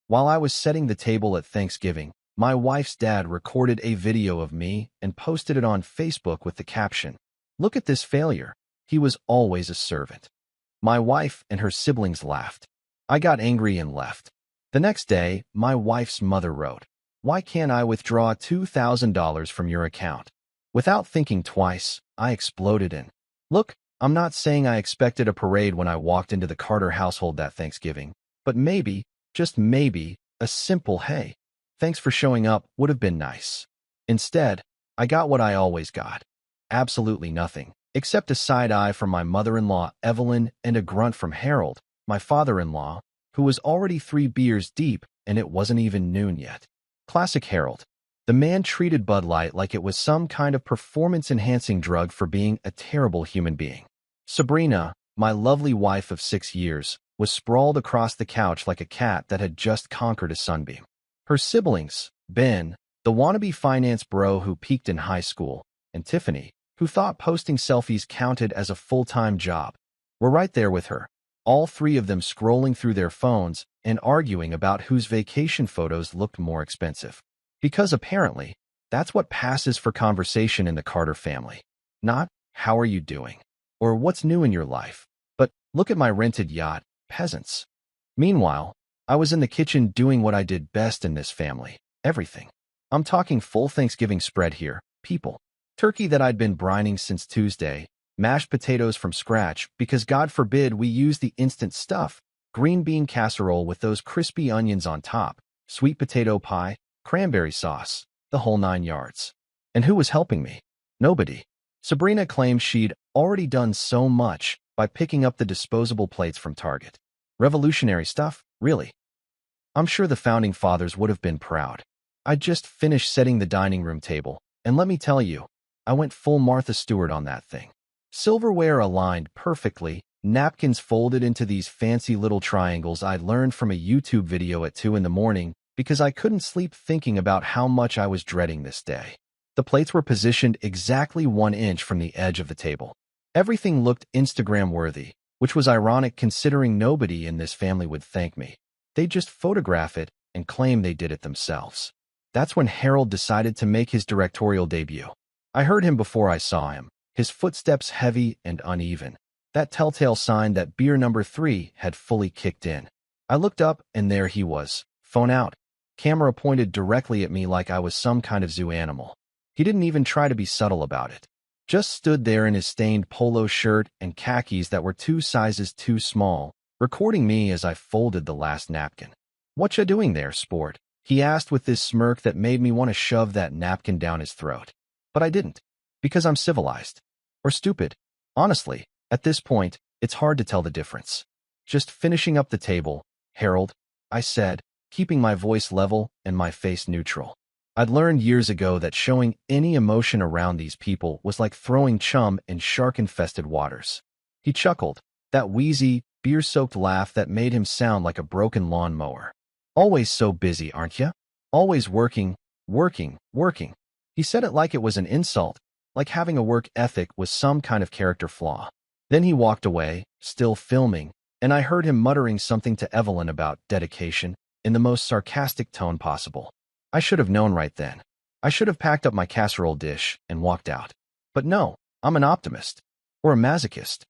While I was setting the table at Thanksgiving, my wife's dad recorded a video of me and posted it on Facebook with the caption, "Look at this failure. He was always a servant." My wife and her siblings laughed. I got angry and left. The next day, my wife's mother wrote, "Why can't I withdraw $2,000 from your account?" Without thinking twice, I exploded in, "Look, I'm not saying I expected a parade when I walked into the Carter household that Thanksgiving, but maybe, just maybe, a simple hey, thanks for showing up would have been nice." Instead, I got what I always got. Absolutely nothing, except a side eye from my mother-in-law, Evelyn, and a grunt from Harold, my father-in-law, who was already 3 beers deep and it wasn't even noon yet. Classic Harold. The man treated Bud Light like it was some kind of performance-enhancing drug for being a terrible human being. Sabrina, my lovely wife of 6 years, was sprawled across the couch like a cat that had just conquered a sunbeam. Her siblings, Ben, the wannabe finance bro who peaked in high school, and Tiffany, who thought posting selfies counted as a full-time job, were right there with her, all three of them scrolling through their phones and arguing about whose vacation photos looked more expensive. Because apparently, that's what passes for conversation in the Carter family. Not, "How are you doing?" or "What's new in your life?" but "Look at my rented yacht, peasants." Meanwhile, I was in the kitchen doing what I did best in this family, everything. I'm talking full Thanksgiving spread here, people. Turkey that I'd been brining since Tuesday, mashed potatoes from scratch because God forbid we use the instant stuff, green bean casserole with those crispy onions on top, sweet potato pie, cranberry sauce, the whole 9 yards. And who was helping me? Nobody. Sabrina claimed she'd already done so much by picking up the disposable plates from Target. Revolutionary stuff, really. I'm sure the founding fathers would have been proud. I just finished setting the dining room table, and let me tell you, I went full Martha Stewart on that thing. Silverware aligned perfectly, napkins folded into these fancy little triangles I'd learned from a YouTube video at 2 in the morning because I couldn't sleep thinking about how much I was dreading this day. The plates were positioned exactly 1 inch from the edge of the table. Everything looked Instagram-worthy, which was ironic considering nobody in this family would thank me. They'd just photograph it and claim they did it themselves. That's when Harold decided to make his directorial debut. I heard him before I saw him, his footsteps heavy and uneven. That telltale sign that beer number 3 had fully kicked in. I looked up and there he was, phone out. Camera pointed directly at me like I was some kind of zoo animal. He didn't even try to be subtle about it. Just stood there in his stained polo shirt and khakis that were 2 sizes too small, recording me as I folded the last napkin. "What ya doing there, sport?" he asked with this smirk that made me want to shove that napkin down his throat. But I didn't, because I'm civilized. Or stupid. Honestly, at this point, it's hard to tell the difference. "Just finishing up the table, Harold," I said, keeping my voice level and my face neutral. I'd learned years ago that showing any emotion around these people was like throwing chum in shark-infested waters. He chuckled, that wheezy, beer-soaked laugh that made him sound like a broken lawnmower. "Always so busy, aren't ya? Always working, working, working." He said it like it was an insult, like having a work ethic was some kind of character flaw. Then he walked away, still filming, and I heard him muttering something to Evelyn about dedication in the most sarcastic tone possible. I should have known right then. I should have packed up my casserole dish and walked out. But no, I'm an optimist. Or a masochist.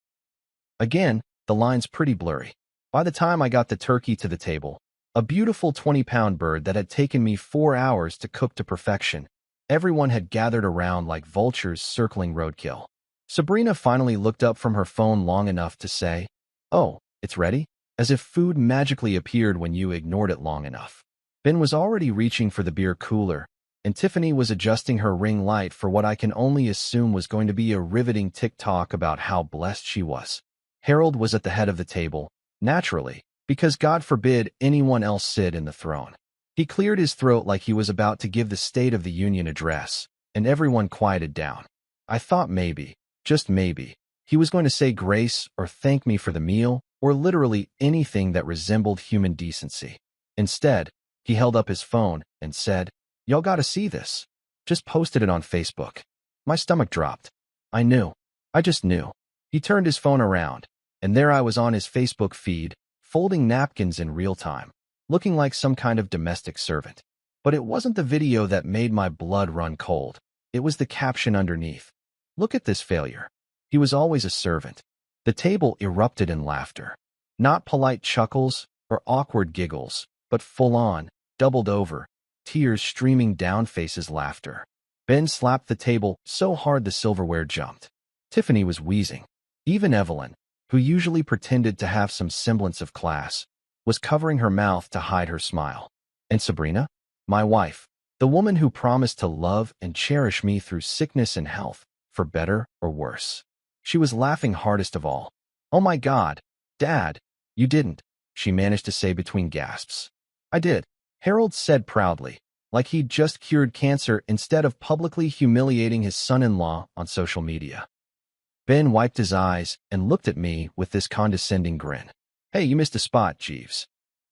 Again, the line's pretty blurry. By the time I got the turkey to the table, a beautiful 20-pound bird that had taken me 4 hours to cook to perfection, everyone had gathered around like vultures circling roadkill. Sabrina finally looked up from her phone long enough to say, "Oh, it's ready?" as if food magically appeared when you ignored it long enough. Ben was already reaching for the beer cooler, and Tiffany was adjusting her ring light for what I can only assume was going to be a riveting TikTok about how blessed she was. Harold was at the head of the table, naturally, because God forbid anyone else sit in the throne. He cleared his throat like he was about to give the State of the Union address, and everyone quieted down. I thought maybe, just maybe, he was going to say grace or thank me for the meal, or literally anything that resembled human decency. Instead, he held up his phone and said, "Y'all gotta see this. Just posted it on Facebook." My stomach dropped. I knew. I just knew. He turned his phone around, and there I was on his Facebook feed, folding napkins in real time. looking like some kind of domestic servant. But it wasn't the video that made my blood run cold. It was the caption underneath. Look at this failure. He was always a servant. The table erupted in laughter. Not polite chuckles or awkward giggles, but full-on, doubled over, tears streaming down faces laughter. Ben slapped the table so hard the silverware jumped. Tiffany was wheezing. Even Evelyn, who usually pretended to have some semblance of class, was covering her mouth to hide her smile. And Sabrina, my wife, the woman who promised to love and cherish me through sickness and health, for better or worse. She was laughing hardest of all. "Oh my God, Dad, you didn't," she managed to say between gasps. "I did," Harold said proudly, like he'd just cured cancer instead of publicly humiliating his son-in-law on social media. Ben wiped his eyes and looked at me with this condescending grin. "Hey, you missed a spot, Jeeves."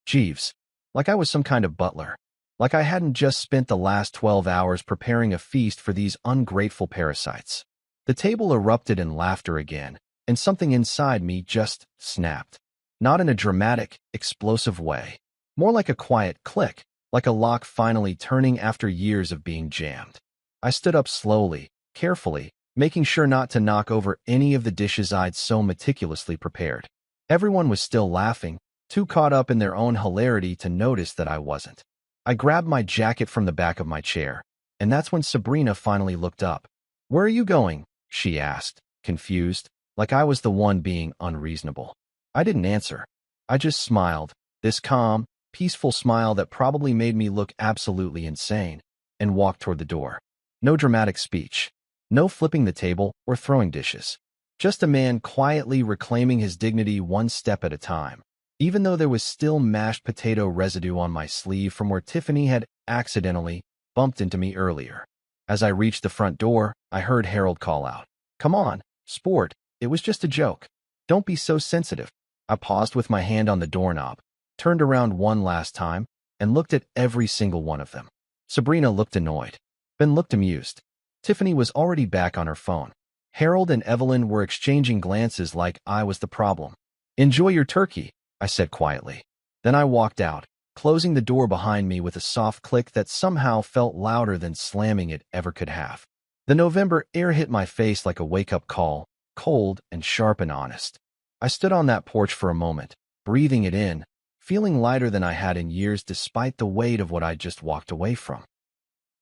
Jeeves, like I was some kind of butler. Like I hadn't just spent the last 12 hours preparing a feast for these ungrateful parasites. The table erupted in laughter again, and something inside me just snapped. Not in a dramatic, explosive way. More like a quiet click, like a lock finally turning after years of being jammed. I stood up slowly, carefully, making sure not to knock over any of the dishes I'd so meticulously prepared. Everyone was still laughing, too caught up in their own hilarity to notice that I wasn't. I grabbed my jacket from the back of my chair, and that's when Sabrina finally looked up. "Where are you going?" she asked, confused, like I was the one being unreasonable. I didn't answer. I just smiled, this calm, peaceful smile that probably made me look absolutely insane, and walked toward the door. No dramatic speech. No flipping the table or throwing dishes. Just a man quietly reclaiming his dignity one step at a time. Even though there was still mashed potato residue on my sleeve from where Tiffany had accidentally bumped into me earlier. As I reached the front door, I heard Harold call out, "Come on, sport, it was just a joke. Don't be so sensitive." I paused with my hand on the doorknob, turned around one last time, and looked at every single one of them. Sabrina looked annoyed. Ben looked amused. Tiffany was already back on her phone. Harold and Evelyn were exchanging glances like I was the problem. "Enjoy your turkey," I said quietly. Then I walked out, closing the door behind me with a soft click that somehow felt louder than slamming it ever could have. The November air hit my face like a wake-up call, cold and sharp and honest. I stood on that porch for a moment, breathing it in, feeling lighter than I had in years despite the weight of what I'd just walked away from.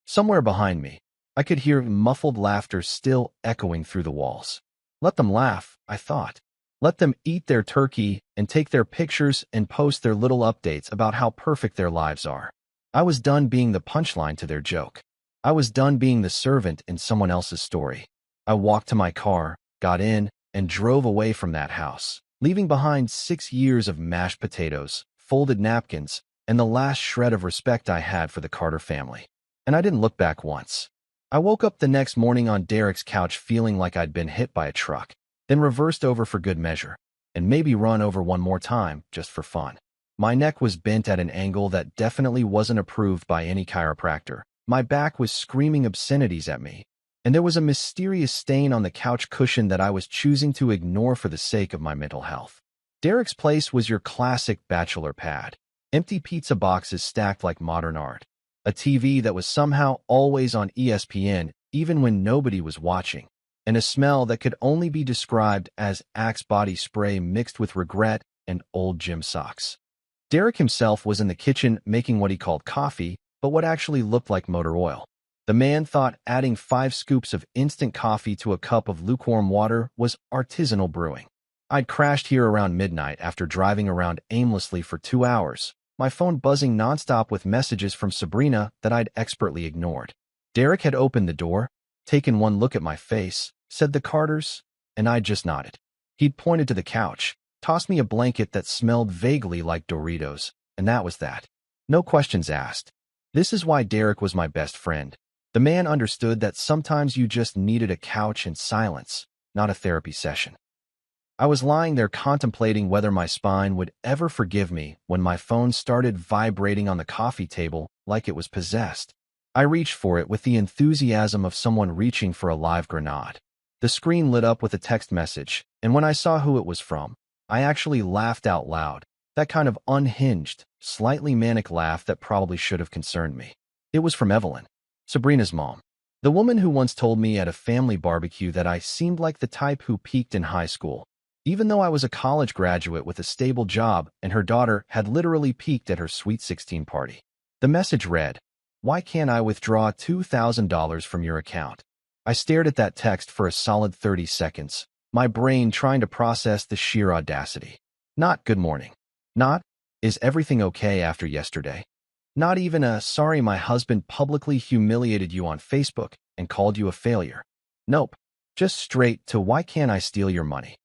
Somewhere behind me, I could hear muffled laughter still echoing through the walls. Let them laugh, I thought. Let them eat their turkey and take their pictures and post their little updates about how perfect their lives are. I was done being the punchline to their joke. I was done being the servant in someone else's story. I walked to my car, got in, and drove away from that house, leaving behind 6 years of mashed potatoes, folded napkins, and the last shred of respect I had for the Carter family. And I didn't look back once. I woke up the next morning on Derek's couch feeling like I'd been hit by a truck, then reversed over for good measure, and maybe run over one more time, just for fun. My neck was bent at an angle that definitely wasn't approved by any chiropractor. My back was screaming obscenities at me, and there was a mysterious stain on the couch cushion that I was choosing to ignore for the sake of my mental health. Derek's place was your classic bachelor pad. Empty pizza boxes stacked like modern art. A TV that was somehow always on ESPN even when nobody was watching, and a smell that could only be described as Axe body spray mixed with regret and old gym socks. Derek himself was in the kitchen making what he called coffee, but what actually looked like motor oil. The man thought adding 5 scoops of instant coffee to a cup of lukewarm water was artisanal brewing. I'd crashed here around midnight after driving around aimlessly for 2 hours, my phone buzzing nonstop with messages from Sabrina that I'd expertly ignored. Derek had opened the door, taken one look at my face, said the Carters, and I just nodded. He'd pointed to the couch, tossed me a blanket that smelled vaguely like Doritos, and that was that. No questions asked. This is why Derek was my best friend. The man understood that sometimes you just needed a couch and silence, not a therapy session. I was lying there contemplating whether my spine would ever forgive me when my phone started vibrating on the coffee table like it was possessed. I reached for it with the enthusiasm of someone reaching for a live grenade. The screen lit up with a text message, and when I saw who it was from, I actually laughed out loud, That kind of unhinged, slightly manic laugh that probably should have concerned me. It was from Evelyn, Sabrina's mom. The woman who once told me at a family barbecue that I seemed like the type who peaked in high school, even though I was a college graduate with a stable job and her daughter had literally peaked at her Sweet 16 party. The message read, "Why can't I withdraw $2,000 from your account?" I stared at that text for a solid 30 seconds, my brain trying to process the sheer audacity. Not "good morning." Not "is everything okay after yesterday?" Not even a "sorry my husband publicly humiliated you on Facebook and called you a failure." Nope. Just straight to "why can't I steal your money?"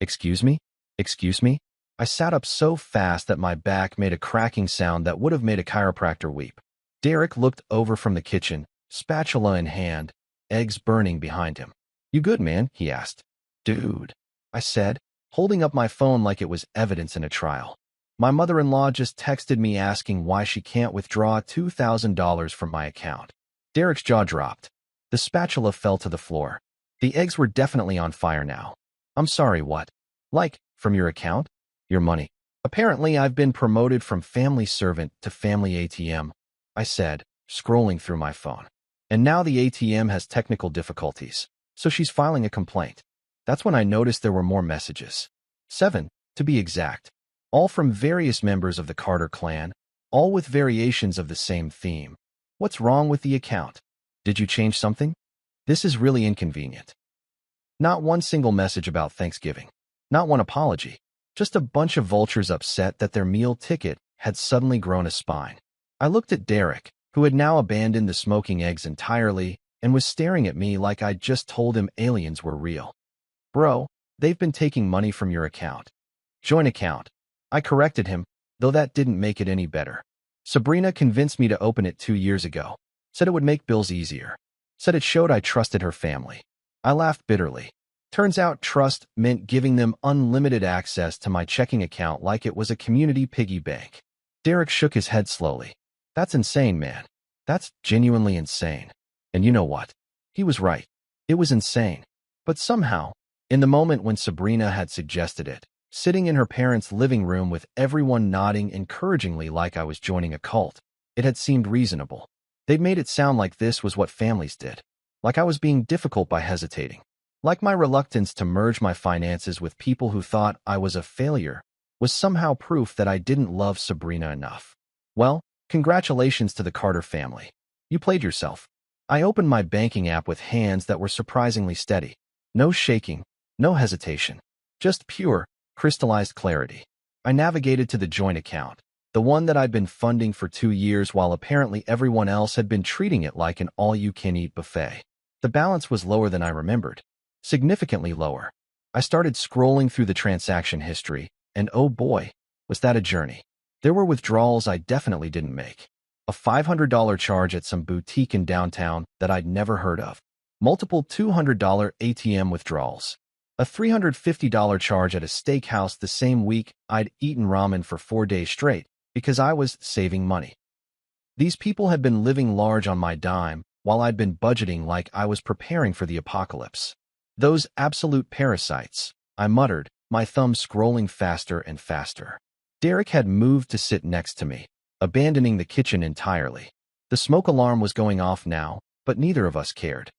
Excuse me? Excuse me? I sat up so fast that my back made a cracking sound that would have made a chiropractor weep. Derek looked over from the kitchen, spatula in hand, eggs burning behind him. "You good, man?" he asked. "Dude," I said, holding up my phone like it was evidence in a trial. "My mother-in-law just texted me asking why she can't withdraw $2,000 from my account." Derek's jaw dropped. The spatula fell to the floor. The eggs were definitely on fire now. "I'm sorry, what? Like, from your account? Your money?" "Apparently I've been promoted from family servant to family ATM," I said, scrolling through my phone. "And now the ATM has technical difficulties, so she's filing a complaint." That's when I noticed there were more messages. 7, to be exact. All from various members of the Carter clan, all with variations of the same theme. "What's wrong with the account? Did you change something? This is really inconvenient." Not one single message about Thanksgiving. Not one apology. Just a bunch of vultures upset that their meal ticket had suddenly grown a spine. I looked at Derek, who had now abandoned the smoking eggs entirely and was staring at me like I'd just told him aliens were real. "Bro, they've been taking money from your account." "Joint account." I corrected him, though that didn't make it any better. "Sabrina convinced me to open it 2 years ago. Said it would make bills easier. Said it showed I trusted her family." I laughed bitterly. Turns out trust meant giving them unlimited access to my checking account like it was a community piggy bank. Derek shook his head slowly. "That's insane, man. That's genuinely insane." And you know what? He was right. It was insane. But somehow, in the moment when Sabrina had suggested it, sitting in her parents' living room with everyone nodding encouragingly like I was joining a cult, it had seemed reasonable. They'd made it sound like this was what families did. Like I was being difficult by hesitating. Like my reluctance to merge my finances with people who thought I was a failure was somehow proof that I didn't love Sabrina enough. Well, congratulations to the Carter family. You played yourself. I opened my banking app with hands that were surprisingly steady. No shaking, no hesitation. Just pure, crystallized clarity. I navigated to the joint account, the one that I'd been funding for 2 years while apparently everyone else had been treating it like an all-you-can-eat buffet. The balance was lower than I remembered. Significantly lower. I started scrolling through the transaction history, and oh boy, was that a journey. There were withdrawals I definitely didn't make. A $500 charge at some boutique in downtown that I'd never heard of. Multiple $200 ATM withdrawals. A $350 charge at a steakhouse the same week I'd eaten ramen for 4 days straight because I was saving money. These people had been living large on my dime while I'd been budgeting like I was preparing for the apocalypse. "Those absolute parasites," I muttered, my thumb scrolling faster and faster. Derek had moved to sit next to me, abandoning the kitchen entirely. The smoke alarm was going off now, but neither of us cared.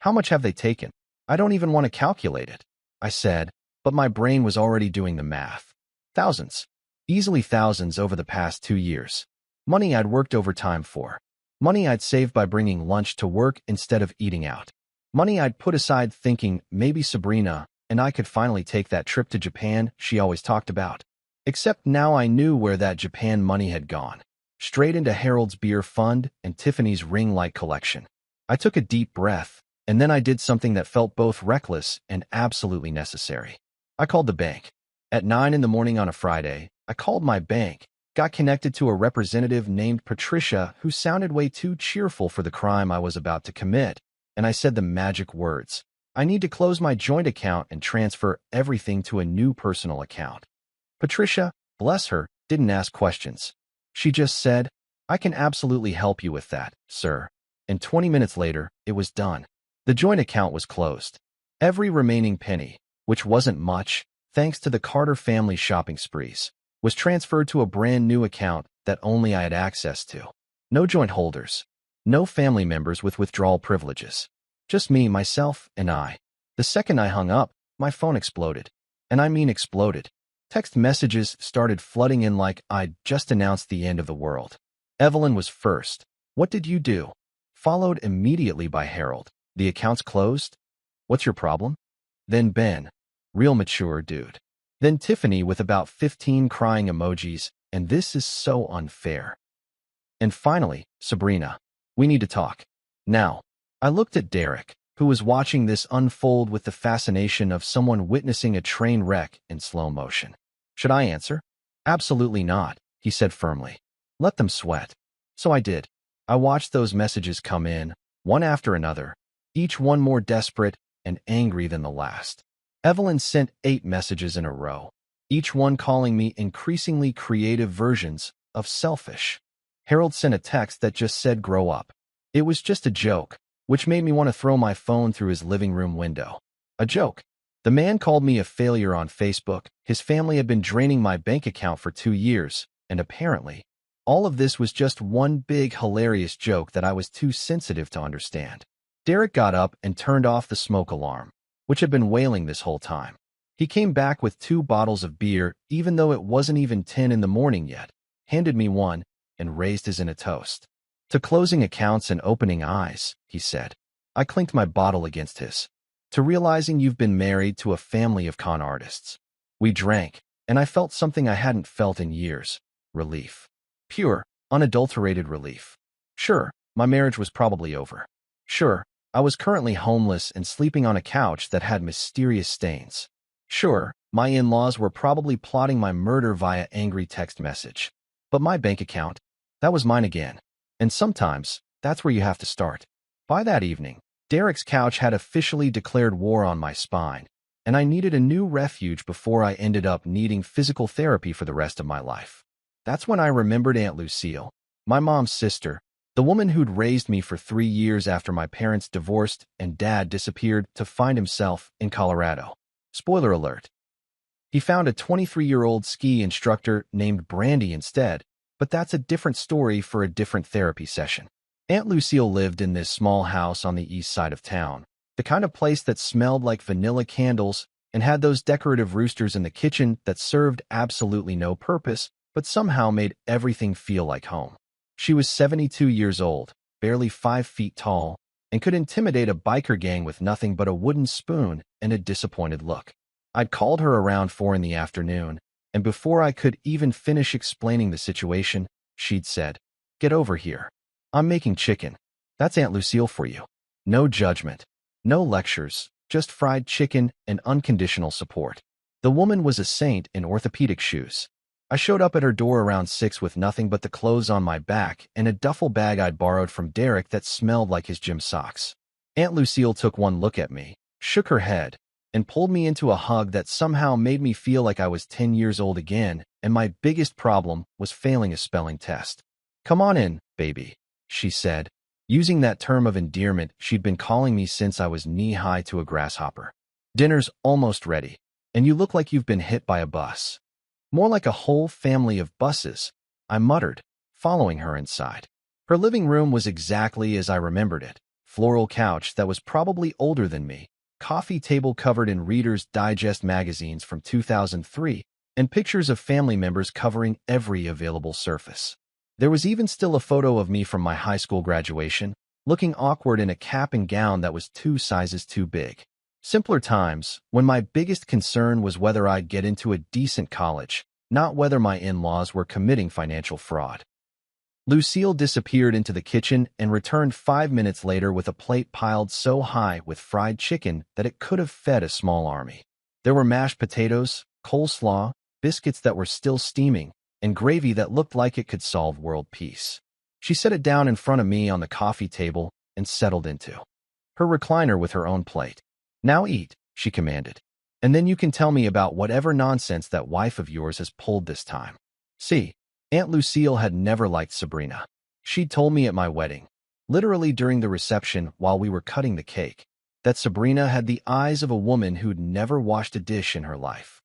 "How much have they taken?" "I don't even want to calculate it," I said, but my brain was already doing the math. Thousands. Easily thousands over the past 2 years. Money I'd worked overtime for. Money I'd saved by bringing lunch to work instead of eating out. Money I'd put aside thinking maybe Sabrina and I could finally take that trip to Japan she always talked about. Except now I knew where that Japan money had gone. Straight into Harold's beer fund and Tiffany's ring light collection. I took a deep breath, and then I did something that felt both reckless and absolutely necessary. I called the bank. At 9 in the morning on a Friday, I called my bank, got connected to a representative named Patricia who sounded way too cheerful for the crime I was about to commit, and I said the magic words. "I need to close my joint account and transfer everything to a new personal account." Patricia, bless her, didn't ask questions. She just said, "I can absolutely help you with that, sir." And 20 minutes later, it was done. The joint account was closed. Every remaining penny, which wasn't much, thanks to the Carter family shopping sprees. was transferred to a brand new account that only I had access to. No joint holders. No family members with withdrawal privileges. Just me, myself, and I. The second I hung up, my phone exploded. And I mean exploded. Text messages started flooding in like I'd just announced the end of the world. Evelyn was first. What did you do? Followed immediately by Harold. The account's closed? What's your problem? Then Ben. Real mature dude. Then Tiffany with about 15 crying emojis, and this is so unfair. And finally, Sabrina. We need to talk. Now. I looked at Derek, who was watching this unfold with the fascination of someone witnessing a train wreck in slow motion. Should I answer? Absolutely not, he said firmly. Let them sweat. So I did. I watched those messages come in, one after another, each one more desperate and angry than the last. Evelyn sent 8 messages in a row, each one calling me increasingly creative versions of selfish. Harold sent a text that just said grow up. It was just a joke, which made me want to throw my phone through his living room window. A joke. The man called me a failure on Facebook. His family had been draining my bank account for 2 years, and apparently, all of this was just one big hilarious joke that I was too sensitive to understand. Derek got up and turned off the smoke alarm, which had been wailing this whole time. He came back with 2 bottles of beer, even though it wasn't even 10 in the morning yet, handed me one, and raised his in a toast. To closing accounts and opening eyes, he said. I clinked my bottle against his. To realizing you've been married to a family of con artists. We drank, and I felt something I hadn't felt in years. Relief. Pure, unadulterated relief. Sure, my marriage was probably over. Sure, I was currently homeless and sleeping on a couch that had mysterious stains. Sure, my in-laws were probably plotting my murder via angry text message. But my bank account, that was mine again. And sometimes, that's where you have to start. By that evening, Derek's couch had officially declared war on my spine, and I needed a new refuge before I ended up needing physical therapy for the rest of my life. That's when I remembered Aunt Lucille, my mom's sister, the woman who'd raised me for 3 years after my parents divorced and Dad disappeared to find himself in Colorado. Spoiler alert. He found a 23-year-old ski instructor named Brandy instead, but that's a different story for a different therapy session. Aunt Lucille lived in this small house on the east side of town, the kind of place that smelled like vanilla candles and had those decorative roosters in the kitchen that served absolutely no purpose, but somehow made everything feel like home. She was 72 years old, barely 5 feet tall, and could intimidate a biker gang with nothing but a wooden spoon and a disappointed look. I'd called her around 4 in the afternoon, and before I could even finish explaining the situation, she'd said, "Get over here. I'm making chicken. That's Aunt Lucille for you." No judgment, no lectures, just fried chicken and unconditional support. The woman was a saint in orthopedic shoes. I showed up at her door around 6 with nothing but the clothes on my back and a duffel bag I'd borrowed from Derek that smelled like his gym socks. Aunt Lucille took one look at me, shook her head, and pulled me into a hug that somehow made me feel like I was 10 years old again, and my biggest problem was failing a spelling test. "Come on in, baby," she said, using that term of endearment she'd been calling me since I was knee-high to a grasshopper. "Dinner's almost ready, and you look like you've been hit by a bus." "More like a whole family of buses," I muttered, following her inside. Her living room was exactly as I remembered it. Floral couch that was probably older than me, coffee table covered in Reader's Digest magazines from 2003, and pictures of family members covering every available surface. There was even still a photo of me from my high school graduation, looking awkward in a cap and gown that was 2 sizes too big. Simpler times, when my biggest concern was whether I'd get into a decent college, not whether my in-laws were committing financial fraud. Lucille disappeared into the kitchen and returned 5 minutes later with a plate piled so high with fried chicken that it could have fed a small army. There were mashed potatoes, coleslaw, biscuits that were still steaming, and gravy that looked like it could solve world peace. She set it down in front of me on the coffee table and settled into her recliner with her own plate. "Now eat," she commanded, "and then you can tell me about whatever nonsense that wife of yours has pulled this time." See, Aunt Lucille had never liked Sabrina. She'd told me at my wedding, literally during the reception while we were cutting the cake, that Sabrina had the eyes of a woman who'd never washed a dish in her life.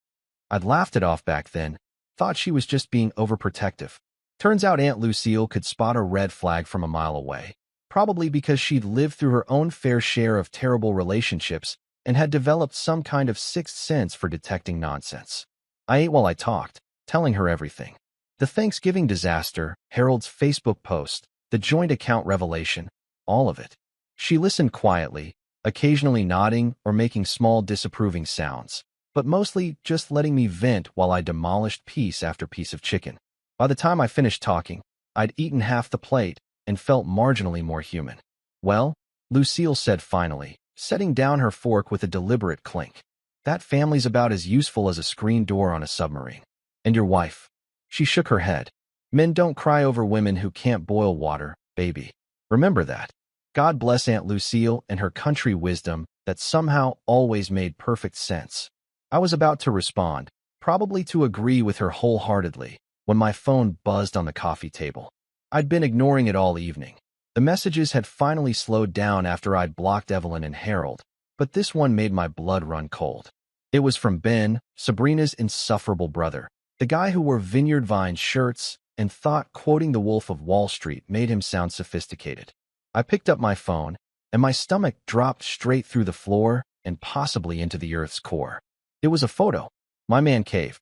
I'd laughed it off back then, Thought she was just being overprotective. Turns out Aunt Lucille could spot a red flag from a mile away, probably because she'd lived through her own fair share of terrible relationships and had developed some kind of sixth sense for detecting nonsense. I ate while I talked, telling her everything. The Thanksgiving disaster, Harold's Facebook post, the joint account revelation, all of it. She listened quietly, occasionally nodding or making small disapproving sounds, but mostly just letting me vent while I demolished piece after piece of chicken. By the time I finished talking, I'd eaten half the plate and felt marginally more human. Well, Lucille said finally, setting down her fork with a deliberate clink. That family's about as useful as a screen door on a submarine. And your wife? She shook her head. Men don't cry over women who can't boil water, baby. Remember that. God bless Aunt Lucille and her country wisdom that somehow always made perfect sense. I was about to respond, probably to agree with her wholeheartedly, when my phone buzzed on the coffee table. I'd been ignoring it all evening. The messages had finally slowed down after I'd blocked Evelyn and Harold, but this one made my blood run cold. It was from Ben, Sabrina's insufferable brother, the guy who wore Vineyard Vines shirts and thought quoting The Wolf of Wall Street made him sound sophisticated. I picked up my phone, and my stomach dropped straight through the floor and possibly into the earth's core. It was a photo. My man cave.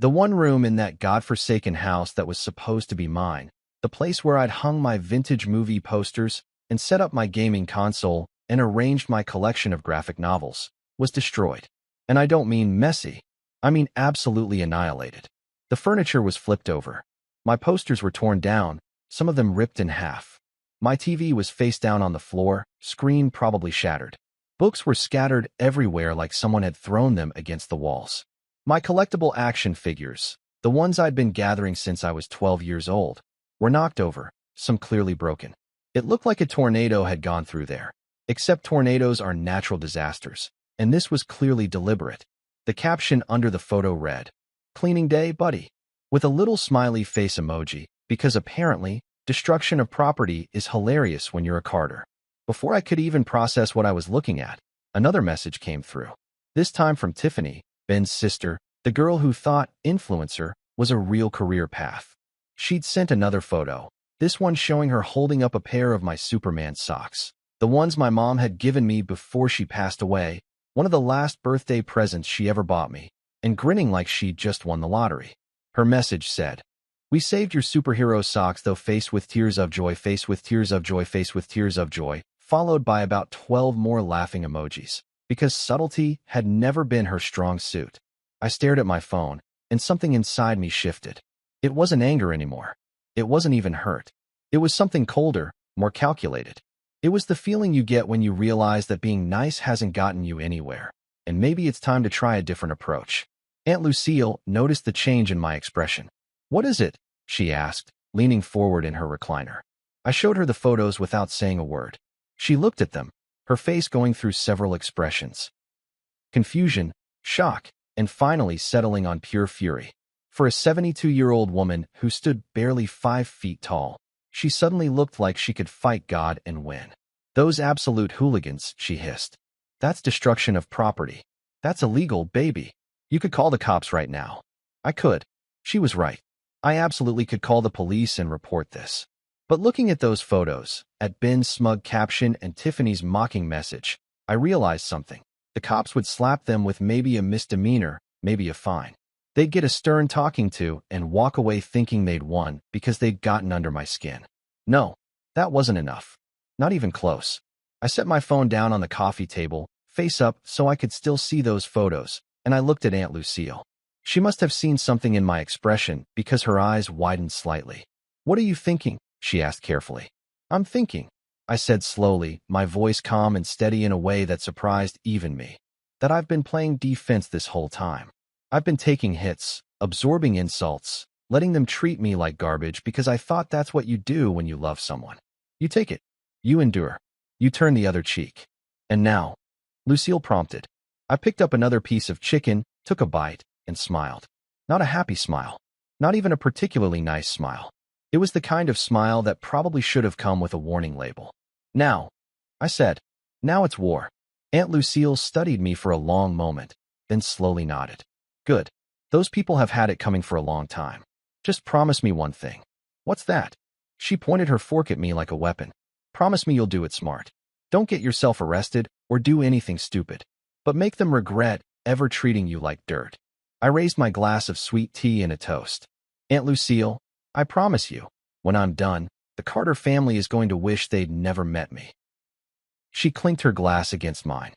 The one room in that godforsaken house that was supposed to be mine, the place where I'd hung my vintage movie posters and set up my gaming console and arranged my collection of graphic novels, was destroyed. And I don't mean messy. I mean absolutely annihilated. The furniture was flipped over. My posters were torn down, some of them ripped in half. My TV was face down on the floor, screen probably shattered. Books were scattered everywhere like someone had thrown them against the walls. My collectible action figures, the ones I'd been gathering since I was 12 years old, were knocked over, some clearly broken. It looked like a tornado had gone through there. Except tornadoes are natural disasters, and this was clearly deliberate. The caption under the photo read, "Cleaning day, buddy," with a little smiley face emoji, because apparently, destruction of property is hilarious when you're a Carter. Before I could even process what I was looking at, another message came through. This time from Tiffany, Ben's sister, the girl who thought influencer was a real career path. She'd sent another photo, this one showing her holding up a pair of my Superman socks, the ones my mom had given me before she passed away, one of the last birthday presents she ever bought me, and grinning like she'd just won the lottery. Her message said, "We saved your superhero socks though, face with tears of joy, face with tears of joy, face with tears of joy," followed by about 12 more laughing emojis, because subtlety had never been her strong suit. I stared at my phone, and something inside me shifted. It wasn't anger anymore. It wasn't even hurt. It was something colder, more calculated. It was the feeling you get when you realize that being nice hasn't gotten you anywhere, and maybe it's time to try a different approach. Aunt Lucille noticed the change in my expression. "What is it?" she asked, leaning forward in her recliner. I showed her the photos without saying a word. She looked at them, her face going through several expressions. Confusion, shock, and finally settling on pure fury. For a 72-year-old woman who stood barely 5 feet tall, she suddenly looked like she could fight God and win. "Those absolute hooligans," she hissed. "That's destruction of property. That's illegal, baby. You could call the cops right now." I could. She was right. I absolutely could call the police and report this. But looking at those photos, at Ben's smug caption and Tiffany's mocking message, I realized something. The cops would slap them with maybe a misdemeanor, maybe a fine. They'd get a stern talking to and walk away thinking they'd won because they'd gotten under my skin. No, that wasn't enough. Not even close. I set my phone down on the coffee table, face up so I could still see those photos, and I looked at Aunt Lucille. She must have seen something in my expression because her eyes widened slightly. "What are you thinking?" she asked carefully. "I'm thinking," I said slowly, my voice calm and steady in a way that surprised even me, "that I've been playing defense this whole time. I've been taking hits, absorbing insults, letting them treat me like garbage because I thought that's what you do when you love someone. You take it. You endure. You turn the other cheek. And now," Lucille prompted. I picked up another piece of chicken, took a bite, and smiled. Not a happy smile. Not even a particularly nice smile. It was the kind of smile that probably should have come with a warning label. "Now," I said. "Now it's war." Aunt Lucille studied me for a long moment, then slowly nodded. "Good. Those people have had it coming for a long time. Just promise me one thing. What's that? She pointed her fork at me like a weapon. Promise me you'll do it smart. Don't get yourself arrested or do anything stupid, but make them regret ever treating you like dirt. I raised my glass of sweet tea and a toast. Aunt Lucille, I promise you, when I'm done, the Carter family is going to wish they'd never met me. She clinked her glass against mine.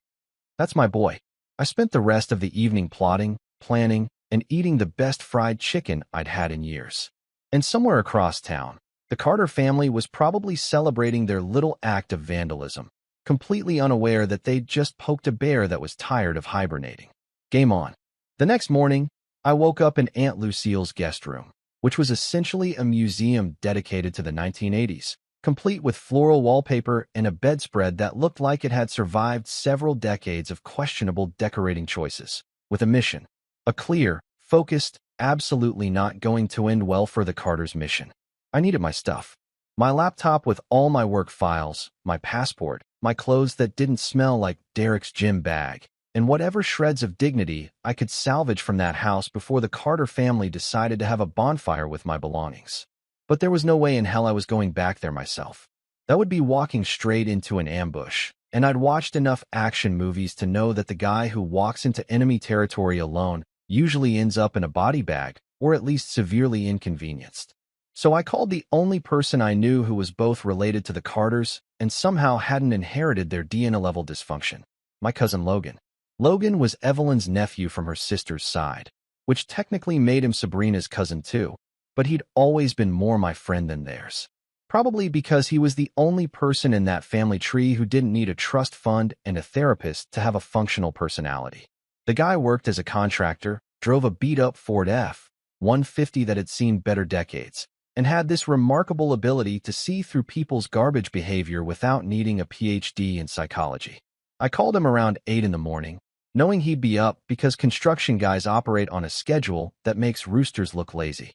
That's my boy. I spent the rest of the evening plotting, planning, and eating the best fried chicken I'd had in years. And somewhere across town, the Carter family was probably celebrating their little act of vandalism, completely unaware that they'd just poked a bear that was tired of hibernating. Game on. The next morning, I woke up in Aunt Lucille's guest room, which was essentially a museum dedicated to the 1980s, complete with floral wallpaper and a bedspread that looked like it had survived several decades of questionable decorating choices, with a mission. A clear, focused, absolutely not going to end well for the Carters' mission. I needed my stuff. My laptop with all my work files, my passport, my clothes that didn't smell like Derek's gym bag, and whatever shreds of dignity I could salvage from that house before the Carter family decided to have a bonfire with my belongings. But there was no way in hell I was going back there myself. That would be walking straight into an ambush, and I'd watched enough action movies to know that the guy who walks into enemy territory alone usually ends up in a body bag, or at least severely inconvenienced. So I called the only person I knew who was both related to the Carters and somehow hadn't inherited their DNA-level dysfunction, my cousin Logan. Logan was Evelyn's nephew from her sister's side, which technically made him Sabrina's cousin too, but he'd always been more my friend than theirs. Probably because he was the only person in that family tree who didn't need a trust fund and a therapist to have a functional personality. The guy worked as a contractor, drove a beat-up Ford F-150 that had seen better decades, and had this remarkable ability to see through people's garbage behavior without needing a PhD in psychology. I called him around 8 in the morning, knowing he'd be up because construction guys operate on a schedule that makes roosters look lazy.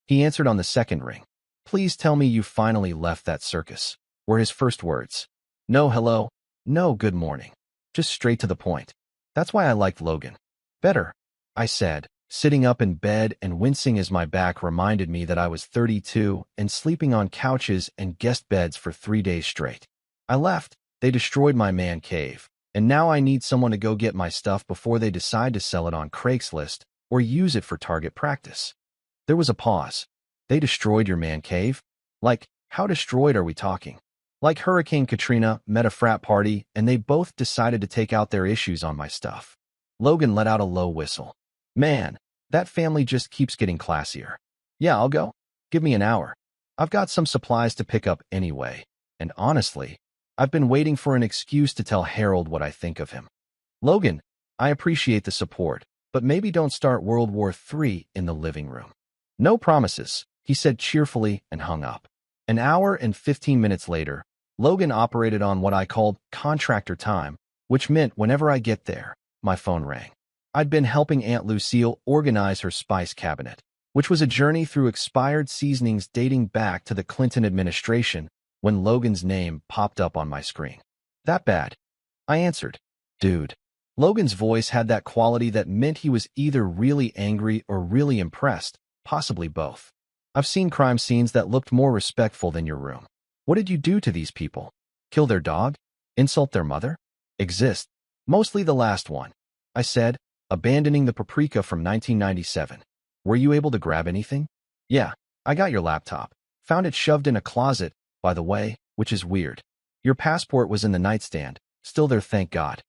He answered on the second ring. "Please tell me you finally left that circus," were his first words. No hello, no good morning. Just straight to the point. That's why I liked Logan better, I said, sitting up in bed and wincing as my back reminded me that I was 32 and sleeping on couches and guest beds for 3 days straight. I left. They destroyed my man cave, and now I need someone to go get my stuff before they decide to sell it on Craigslist or use it for target practice. There was a pause. They destroyed your man cave? Like, how destroyed are we talking? Like Hurricane Katrina met a frat party and they both decided to take out their issues on my stuff. Logan let out a low whistle. Man, that family just keeps getting classier. Yeah, I'll go. Give me an hour. I've got some supplies to pick up anyway, and honestly, I've been waiting for an excuse to tell Harold what I think of him. Logan, I appreciate the support, but maybe don't start World War III in the living room. No promises, he said cheerfully and hung up. An hour and 15 minutes later, Logan operated on what I called contractor time, which meant whenever I get there, my phone rang. I'd been helping Aunt Lucille organize her spice cabinet, which was a journey through expired seasonings dating back to the Clinton administration when Logan's name popped up on my screen. That bad? I answered. Dude. Logan's voice had that quality that meant he was either really angry or really impressed, possibly both. I've seen crime scenes that looked more respectful than your room. What did you do to these people? Kill their dog? Insult their mother? Exist. Mostly the last one, I said, abandoning the paprika from 1997. Were you able to grab anything? Yeah, I got your laptop. Found it shoved in a closet, by the way, which is weird. Your passport was in the nightstand, still there, thank God.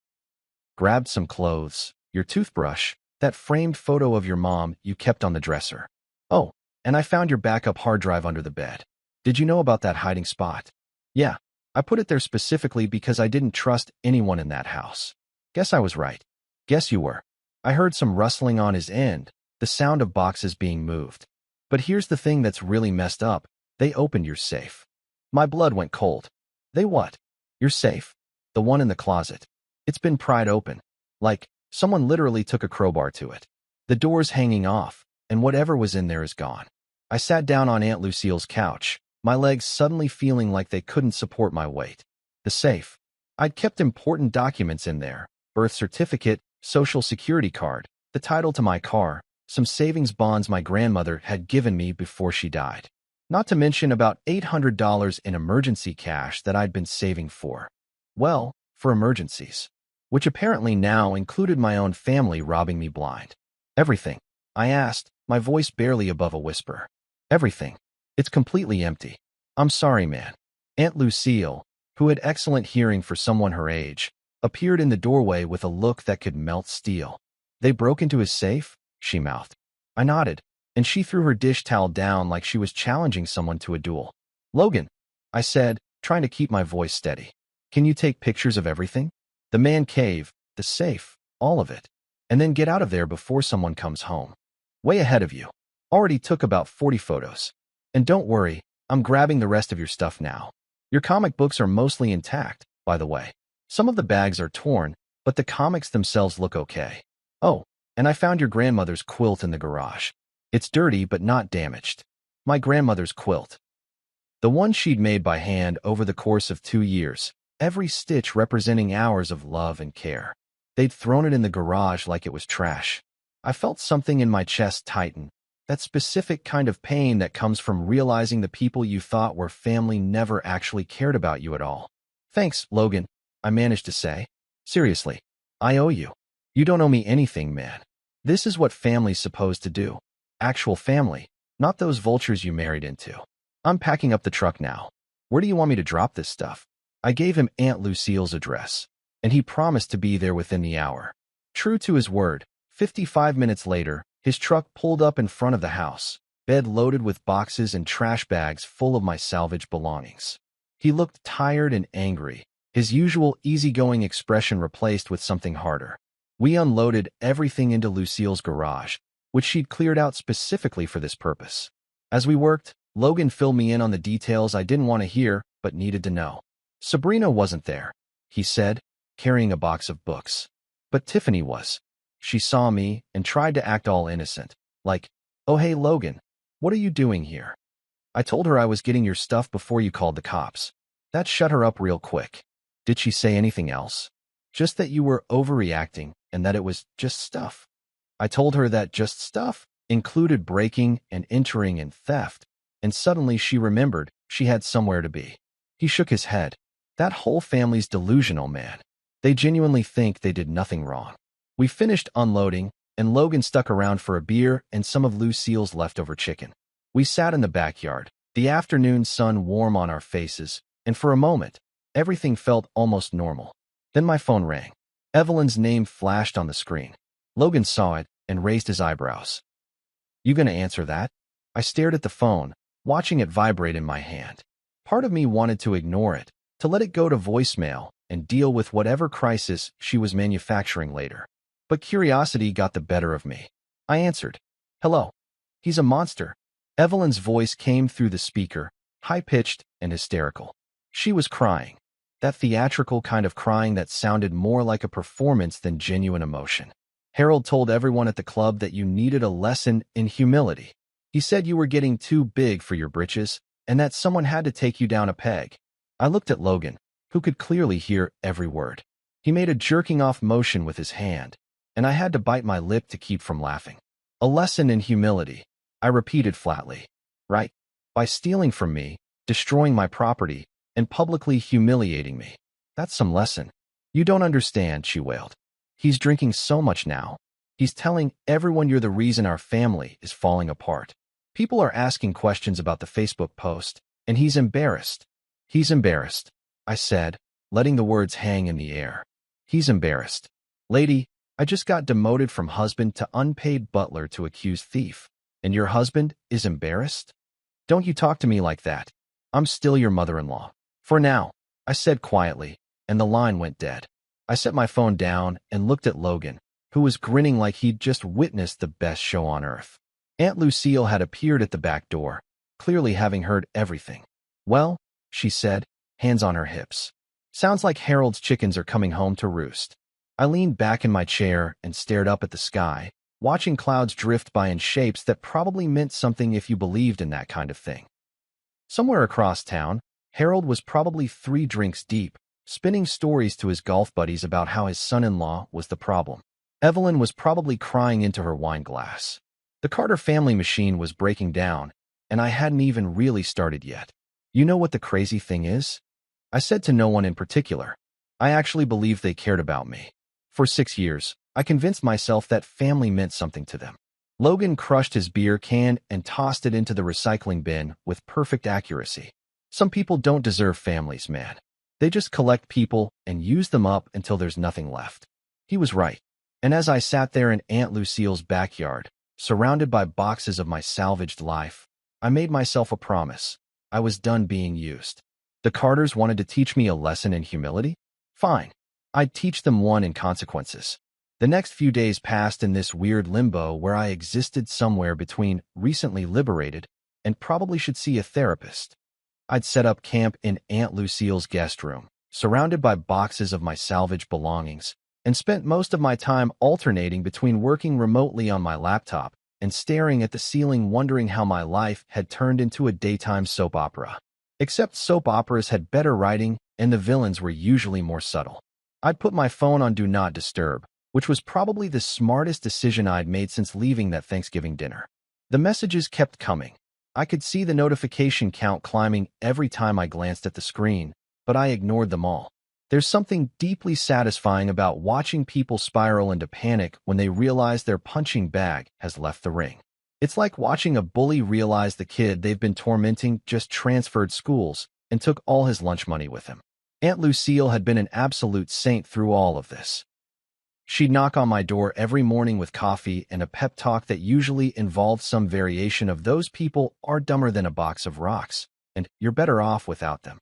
Grabbed some clothes, your toothbrush, that framed photo of your mom you kept on the dresser. Oh, and I found your backup hard drive under the bed. Did you know about that hiding spot? Yeah, I put it there specifically because I didn't trust anyone in that house. Guess I was right. Guess you were. I heard some rustling on his end, the sound of boxes being moved. But here's the thing that's really messed up. They opened your safe. My blood went cold. They what? Your safe? The one in the closet. It's been pried open. Like, someone literally took a crowbar to it. The door's hanging off, and whatever was in there is gone. I sat down on Aunt Lucille's couch, my legs suddenly feeling like they couldn't support my weight. The safe. I'd kept important documents in there, birth certificate, social security card, the title to my car, some savings bonds my grandmother had given me before she died. Not to mention about $800 in emergency cash that I'd been saving for. Well, for emergencies. Which apparently now included my own family robbing me blind. Everything? I asked, my voice barely above a whisper. Everything. It's completely empty. I'm sorry, man. Aunt Lucille, who had excellent hearing for someone her age, appeared in the doorway with a look that could melt steel. They broke into his safe? She mouthed. I nodded, and she threw her dish towel down like she was challenging someone to a duel. Logan, I said, trying to keep my voice steady. Can you take pictures of everything? The man cave, the safe, all of it. And then get out of there before someone comes home. Way ahead of you. Already took about 40 photos. And don't worry, I'm grabbing the rest of your stuff now. Your comic books are mostly intact, by the way. Some of the bags are torn, but the comics themselves look okay. Oh, and I found your grandmother's quilt in the garage. It's dirty but not damaged. My grandmother's quilt. The one she'd made by hand over the course of 2 years, every stitch representing hours of love and care. They'd thrown it in the garage like it was trash. I felt something in my chest tighten, that specific kind of pain that comes from realizing the people you thought were family never actually cared about you at all. Thanks, Logan, I managed to say. Seriously, I owe you. You don't owe me anything, man. This is what family's supposed to do. Actual family, not those vultures you married into. I'm packing up the truck now. Where do you want me to drop this stuff? I gave him Aunt Lucille's address, and he promised to be there within the hour. True to his word, 55 minutes later, his truck pulled up in front of the house, bed loaded with boxes and trash bags full of my salvage belongings. He looked tired and angry, his usual easygoing expression replaced with something harder. We unloaded everything into Lucille's garage, which she'd cleared out specifically for this purpose. As we worked, Logan filled me in on the details I didn't want to hear but needed to know. Sabrina wasn't there, he said, carrying a box of books. But Tiffany was. She saw me and tried to act all innocent, like, oh hey Logan, what are you doing here? I told her I was getting your stuff before you called the cops. That shut her up real quick. Did she say anything else? Just that you were overreacting and that it was just stuff. I told her that just stuff included breaking and entering and theft, and suddenly she remembered she had somewhere to be. He shook his head. That whole family's delusional, man. They genuinely think they did nothing wrong. We finished unloading, and Logan stuck around for a beer and some of Lucille's leftover chicken. We sat in the backyard, the afternoon sun warm on our faces, and for a moment, everything felt almost normal. Then my phone rang. Evelyn's name flashed on the screen. Logan saw it and raised his eyebrows. You gonna answer that? I stared at the phone, watching it vibrate in my hand. Part of me wanted to ignore it, to let it go to voicemail and deal with whatever crisis she was manufacturing later. But curiosity got the better of me. I answered. Hello. He's a monster. Evelyn's voice came through the speaker, high-pitched and hysterical. She was crying. That theatrical kind of crying that sounded more like a performance than genuine emotion. Harold told everyone at the club that you needed a lesson in humility. He said you were getting too big for your britches and that someone had to take you down a peg. I looked at Logan, who could clearly hear every word. He made a jerking-off motion with his hand, and I had to bite my lip to keep from laughing. A lesson in humility, I repeated flatly. Right? By stealing from me, destroying my property, and publicly humiliating me. That's some lesson. You don't understand, she wailed. He's drinking so much now. He's telling everyone you're the reason our family is falling apart. People are asking questions about the Facebook post, and he's embarrassed. He's embarrassed, I said, letting the words hang in the air. He's embarrassed. Lady, I just got demoted from husband to unpaid butler to accused thief. And your husband is embarrassed? Don't you talk to me like that. I'm still your mother-in-law. For now, I said quietly, and the line went dead. I set my phone down and looked at Logan, who was grinning like he'd just witnessed the best show on earth. Aunt Lucille had appeared at the back door, clearly having heard everything. Well, she said, hands on her hips. Sounds like Harold's chickens are coming home to roost. I leaned back in my chair and stared up at the sky, watching clouds drift by in shapes that probably meant something if you believed in that kind of thing. Somewhere across town, Harold was probably 3 drinks deep, spinning stories to his golf buddies about how his son-in-law was the problem. Evelyn was probably crying into her wine glass. The Carter family machine was breaking down, and I hadn't even really started yet. You know what the crazy thing is? I said to no one in particular. I actually believed they cared about me. For 6 years, I convinced myself that family meant something to them. Logan crushed his beer can and tossed it into the recycling bin with perfect accuracy. Some people don't deserve families, man. They just collect people and use them up until there's nothing left. He was right. And as I sat there in Aunt Lucille's backyard, surrounded by boxes of my salvaged life, I made myself a promise. I was done being used. The Carters wanted to teach me a lesson in humility? Fine. I'd teach them one in consequences. The next few days passed in this weird limbo where I existed somewhere between recently liberated and probably should see a therapist. I'd set up camp in Aunt Lucille's guest room, surrounded by boxes of my salvaged belongings, and spent most of my time alternating between working remotely on my laptop and staring at the ceiling wondering how my life had turned into a daytime soap opera. Except soap operas had better writing and the villains were usually more subtle. I'd put my phone on Do Not Disturb, which was probably the smartest decision I'd made since leaving that Thanksgiving dinner. The messages kept coming. I could see the notification count climbing every time I glanced at the screen, but I ignored them all. There's something deeply satisfying about watching people spiral into panic when they realize their punching bag has left the ring. It's like watching a bully realize the kid they've been tormenting just transferred schools and took all his lunch money with him. Aunt Lucille had been an absolute saint through all of this. She'd knock on my door every morning with coffee and a pep talk that usually involved some variation of "those people are dumber than a box of rocks, and you're better off without them."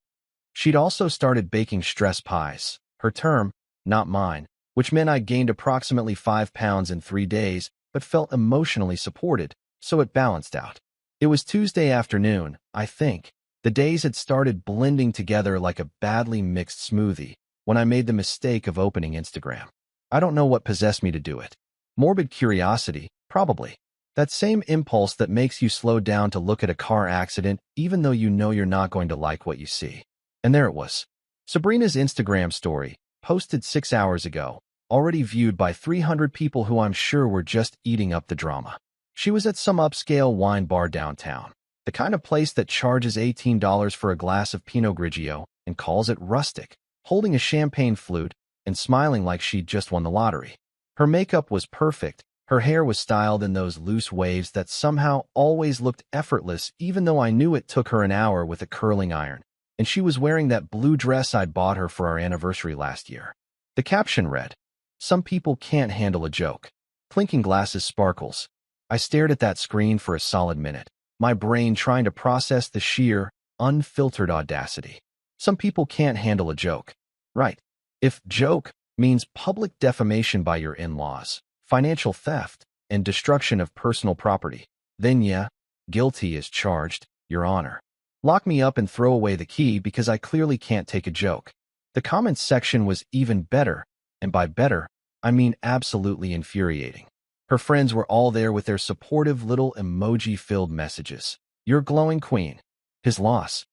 She'd also started baking stress pies, her term, not mine, which meant I gained approximately 5 pounds in 3 days, but felt emotionally supported, so it balanced out. It was Tuesday afternoon, I think. The days had started blending together like a badly mixed smoothie when I made the mistake of opening Instagram. I don't know what possessed me to do it. Morbid curiosity, probably. That same impulse that makes you slow down to look at a car accident even though you know you're not going to like what you see. And there it was. Sabrina's Instagram story, posted 6 hours ago, already viewed by 300 people who I'm sure were just eating up the drama. She was at some upscale wine bar downtown, the kind of place that charges $18 for a glass of Pinot Grigio and calls it rustic, holding a champagne flute and smiling like she'd just won the lottery. Her makeup was perfect, her hair was styled in those loose waves that somehow always looked effortless even though I knew it took her an hour with a curling iron, and she was wearing that blue dress I'd bought her for our anniversary last year. The caption read, "Some people can't handle a joke." Clinking glasses sparkles. I stared at that screen for a solid minute, my brain trying to process the sheer, unfiltered audacity. Some people can't handle a joke. Right. If joke means public defamation by your in-laws, financial theft, and destruction of personal property, then yeah, guilty as charged, Your Honor. Lock me up and throw away the key because I clearly can't take a joke. The comments section was even better, and by better, I mean absolutely infuriating. Her friends were all there with their supportive little emoji-filled messages. "You're glowing queen. His loss."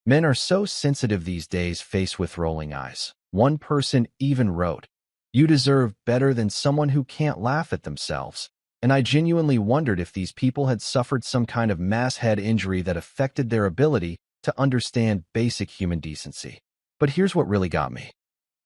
Men are so sensitive these days, faced with rolling eyes. One person even wrote, "You deserve better than someone who can't laugh at themselves." And I genuinely wondered if these people had suffered some kind of mass head injury that affected their ability to understand basic human decency. But here's what really got me.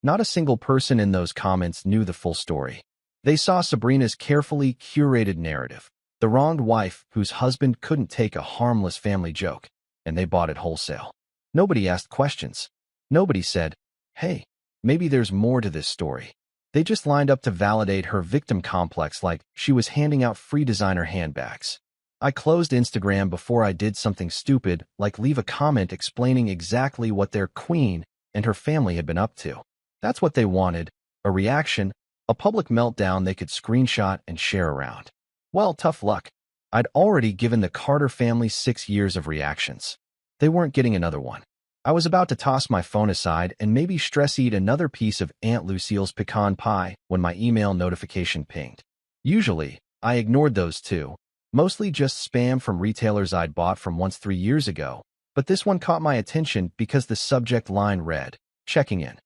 Not a single person in those comments knew the full story. They saw Sabrina's carefully curated narrative, the wronged wife whose husband couldn't take a harmless family joke, and they bought it wholesale. Nobody asked questions. Nobody said, "Hey, maybe there's more to this story." They just lined up to validate her victim complex like she was handing out free designer handbags. I closed Instagram before I did something stupid like leave a comment explaining exactly what their queen and her family had been up to. That's what they wanted, a reaction, a public meltdown they could screenshot and share around. Well, tough luck. I'd already given the Carter family 6 years of reactions. They weren't getting another one. I was about to toss my phone aside and maybe stress-eat another piece of Aunt Lucille's pecan pie when my email notification pinged. Usually, I ignored those too, mostly just spam from retailers I'd bought from once 3 years ago, but this one caught my attention because the subject line read, "Checking in."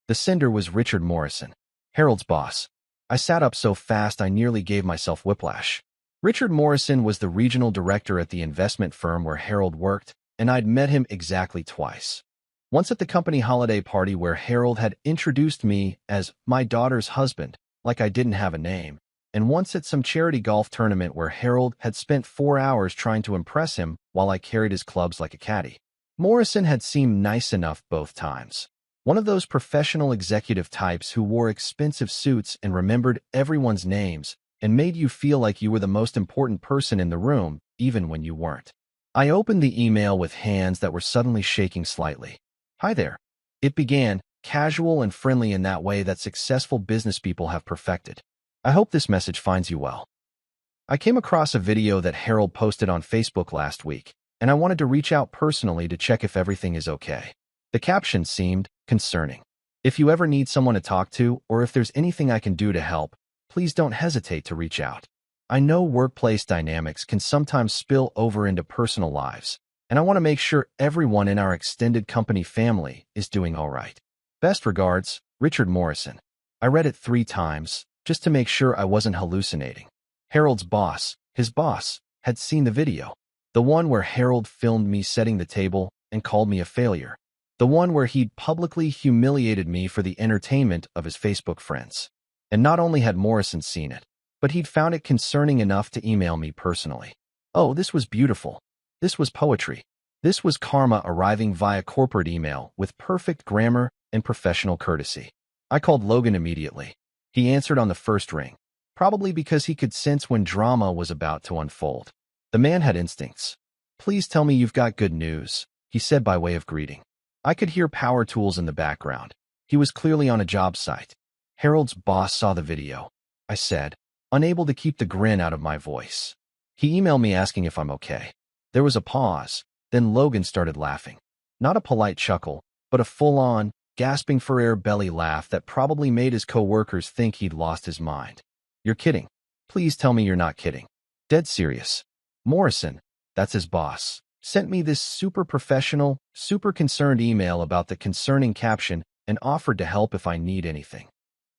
The sender was Richard Morrison, Harold's boss. I sat up so fast I nearly gave myself whiplash. Richard Morrison was the regional director at the investment firm where Harold worked, and I'd met him exactly twice. Once at the company holiday party where Harold had introduced me as my daughter's husband, like I didn't have a name, and once at some charity golf tournament where Harold had spent 4 hours trying to impress him while I carried his clubs like a caddy. Morrison had seemed nice enough both times. One of those professional executive types who wore expensive suits and remembered everyone's names and made you feel like you were the most important person in the room, even when you weren't. I opened the email with hands that were suddenly shaking slightly. "Hi there." It began, casual and friendly in that way that successful business people have perfected. "I hope this message finds you well. I came across a video that Harold posted on Facebook last week, and I wanted to reach out personally to check if everything is okay." The caption seemed concerning. "If you ever need someone to talk to, or if there's anything I can do to help, please don't hesitate to reach out. I know workplace dynamics can sometimes spill over into personal lives, and I want to make sure everyone in our extended company family is doing all right. Best regards, Richard Morrison." I read it 3 times, just to make sure I wasn't hallucinating. Harold's boss, his boss, had seen the video. The one where Harold filmed me setting the table and called me a failure. The one where he'd publicly humiliated me for the entertainment of his Facebook friends. And not only had Morrison seen it, but he'd found it concerning enough to email me personally. Oh, this was beautiful. This was poetry. This was karma arriving via corporate email with perfect grammar and professional courtesy. I called Logan immediately. He answered on the first ring, probably because he could sense when drama was about to unfold. The man had instincts. "Please tell me you've got good news," he said by way of greeting. I could hear power tools in the background. He was clearly on a job site. "Harold's boss saw the video," I said, unable to keep the grin out of my voice. He emailed me asking if I'm okay. There was a pause, then Logan started laughing. Not a polite chuckle, but a full-on, gasping for air belly laugh that probably made his co-workers think he'd lost his mind. "You're kidding. Please tell me you're not kidding." "Dead serious." Morrison, that's his boss, sent me this super professional, super concerned email about the concerning caption and offered to help if I need anything.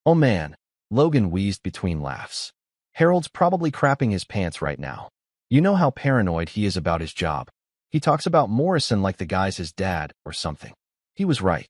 "Oh man," Logan wheezed between laughs. "Harold's probably crapping his pants right now. You know how paranoid he is about his job. He talks about Morrison like the guy's his dad or something." He was right.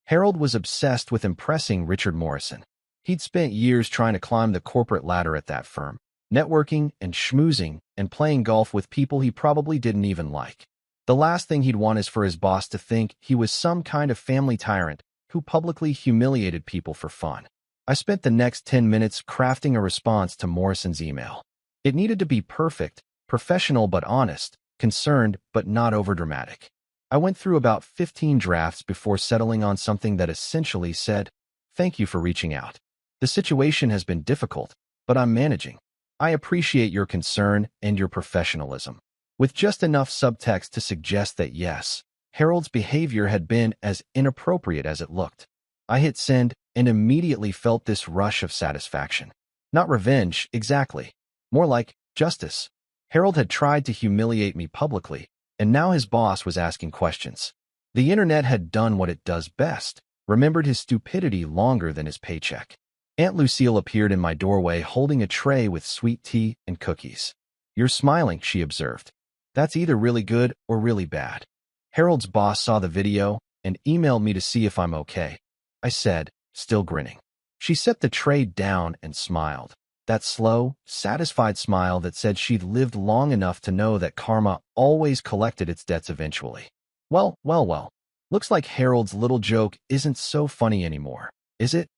Harold was obsessed with impressing Richard Morrison. He'd spent years trying to climb the corporate ladder at that firm, networking and schmoozing and playing golf with people he probably didn't even like. The last thing he'd want is for his boss to think he was some kind of family tyrant who publicly humiliated people for fun. I spent the next 10 minutes crafting a response to Morrison's email. It needed to be perfect, professional but honest, concerned but not overdramatic. I went through about 15 drafts before settling on something that essentially said, "Thank you for reaching out. The situation has been difficult, but I'm managing. I appreciate your concern and your professionalism." With just enough subtext to suggest that yes, Harold's behavior had been as inappropriate as it looked. I hit send and immediately felt this rush of satisfaction. Not revenge, exactly. More like justice. Harold had tried to humiliate me publicly, and now his boss was asking questions. The internet had done what it does best, remembered his stupidity longer than his paycheck. Aunt Lucille appeared in my doorway holding a tray with sweet tea and cookies. "You're smiling," she observed. "That's either really good or really bad." Harold's boss saw the video and emailed me to see if I'm okay. I said, still grinning. She set the tray down and smiled. That slow, satisfied smile that said she'd lived long enough to know that karma always collected its debts eventually. Well. Looks like Harold's little joke isn't so funny anymore, is it?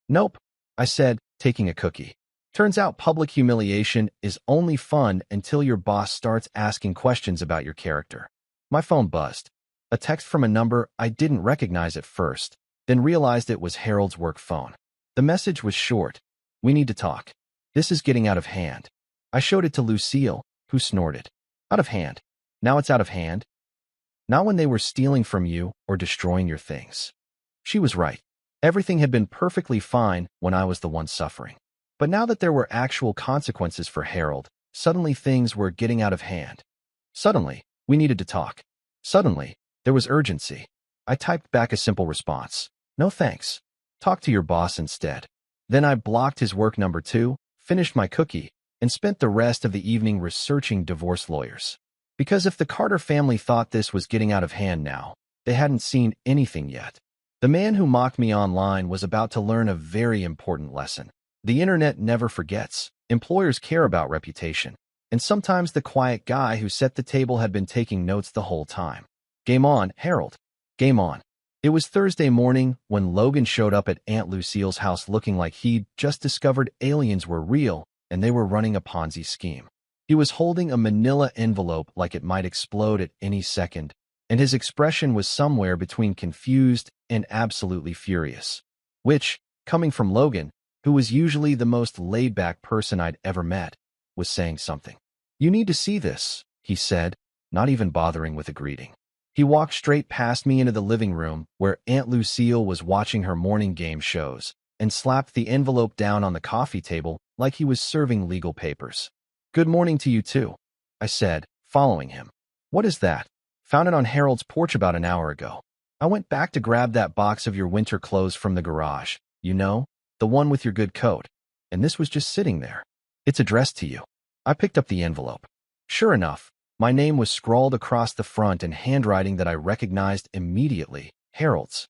"Nope," I said, taking a cookie. "Turns out public humiliation is only fun until your boss starts asking questions about your character." My phone buzzed. A text from a number I didn't recognize at first, then realized it was Harold's work phone. The message was short. "We need to talk. This is getting out of hand." I showed it to Lucille, who snorted. "Out of hand? Now it's out of hand? Not when they were stealing from you or destroying your things." She was right. Everything had been perfectly fine when I was the one suffering. But now that there were actual consequences for Harold, suddenly things were getting out of hand. Suddenly, we needed to talk. Suddenly, there was urgency. I typed back a simple response. "No thanks. Talk to your boss instead." Then I blocked his work number 2, finished my cookie, and spent the rest of the evening researching divorce lawyers. Because if the Carter family thought this was getting out of hand now, they hadn't seen anything yet. The man who mocked me online was about to learn a very important lesson. The internet never forgets. Employers care about reputation. And sometimes the quiet guy who set the table had been taking notes the whole time. Game on, Harold. Game on. It was Thursday morning when Logan showed up at Aunt Lucille's house looking like he'd just discovered aliens were real and they were running a Ponzi scheme. He was holding a manila envelope like it might explode at any second, and his expression was somewhere between confused and absolutely furious. Which, coming from Logan, who was usually the most laid-back person I'd ever met, was saying something. "You need to see this," he said, not even bothering with a greeting. He walked straight past me into the living room where Aunt Lucille was watching her morning game shows and slapped the envelope down on the coffee table like he was serving legal papers. "Good morning to you too," I said, following him. "What is that?" "Found it on Harold's porch about an hour ago. I went back to grab that box of your winter clothes from the garage, you know, the one with your good coat, and this was just sitting there. It's addressed to you." I picked up the envelope. Sure enough, my name was scrawled across the front in handwriting that I recognized immediately, Harold's.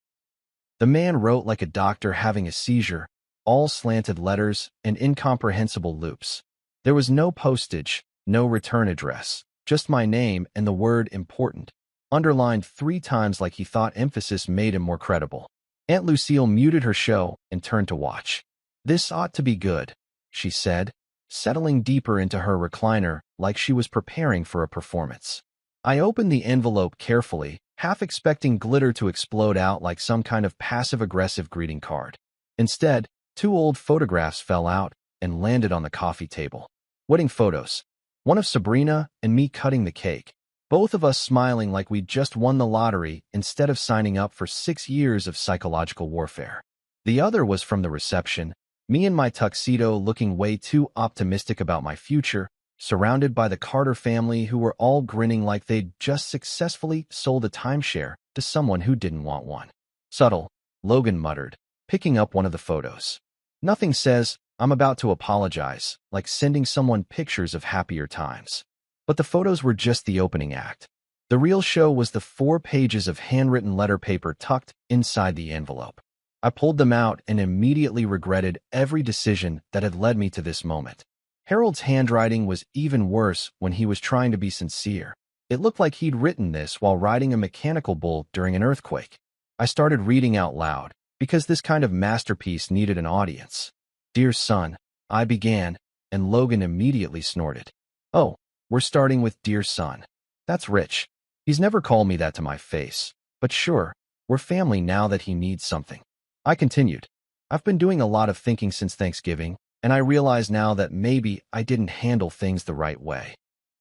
The man wrote like a doctor having a seizure, all slanted letters and incomprehensible loops. There was no postage, no return address, just my name and the word important, underlined 3 times like he thought emphasis made him more credible. Aunt Lucille muted her show and turned to watch. "This ought to be good," she said, settling deeper into her recliner like she was preparing for a performance. I opened the envelope carefully, half expecting glitter to explode out like some kind of passive-aggressive greeting card. Instead, 2 old photographs fell out and landed on the coffee table. Wedding photos. One of Sabrina and me cutting the cake, both of us smiling like we'd just won the lottery instead of signing up for 6 years of psychological warfare. The other was from the reception, me in my tuxedo looking way too optimistic about my future, surrounded by the Carter family who were all grinning like they'd just successfully sold a timeshare to someone who didn't want one. "Subtle," Logan muttered, picking up one of the photos. "Nothing says, I'm about to apologize, like sending someone pictures of happier times." But the photos were just the opening act. The real show was the 4 pages of handwritten letter paper tucked inside the envelope. I pulled them out and immediately regretted every decision that had led me to this moment. Harold's handwriting was even worse when he was trying to be sincere. It looked like he'd written this while riding a mechanical bull during an earthquake. I started reading out loud, because this kind of masterpiece needed an audience. "Dear son," I began, and Logan immediately snorted. "Oh, we're starting with dear son. That's rich. He's never called me that to my face, but sure, we're family now that he needs something." I continued. "I've been doing a lot of thinking since Thanksgiving, and I realize now that maybe I didn't handle things the right way."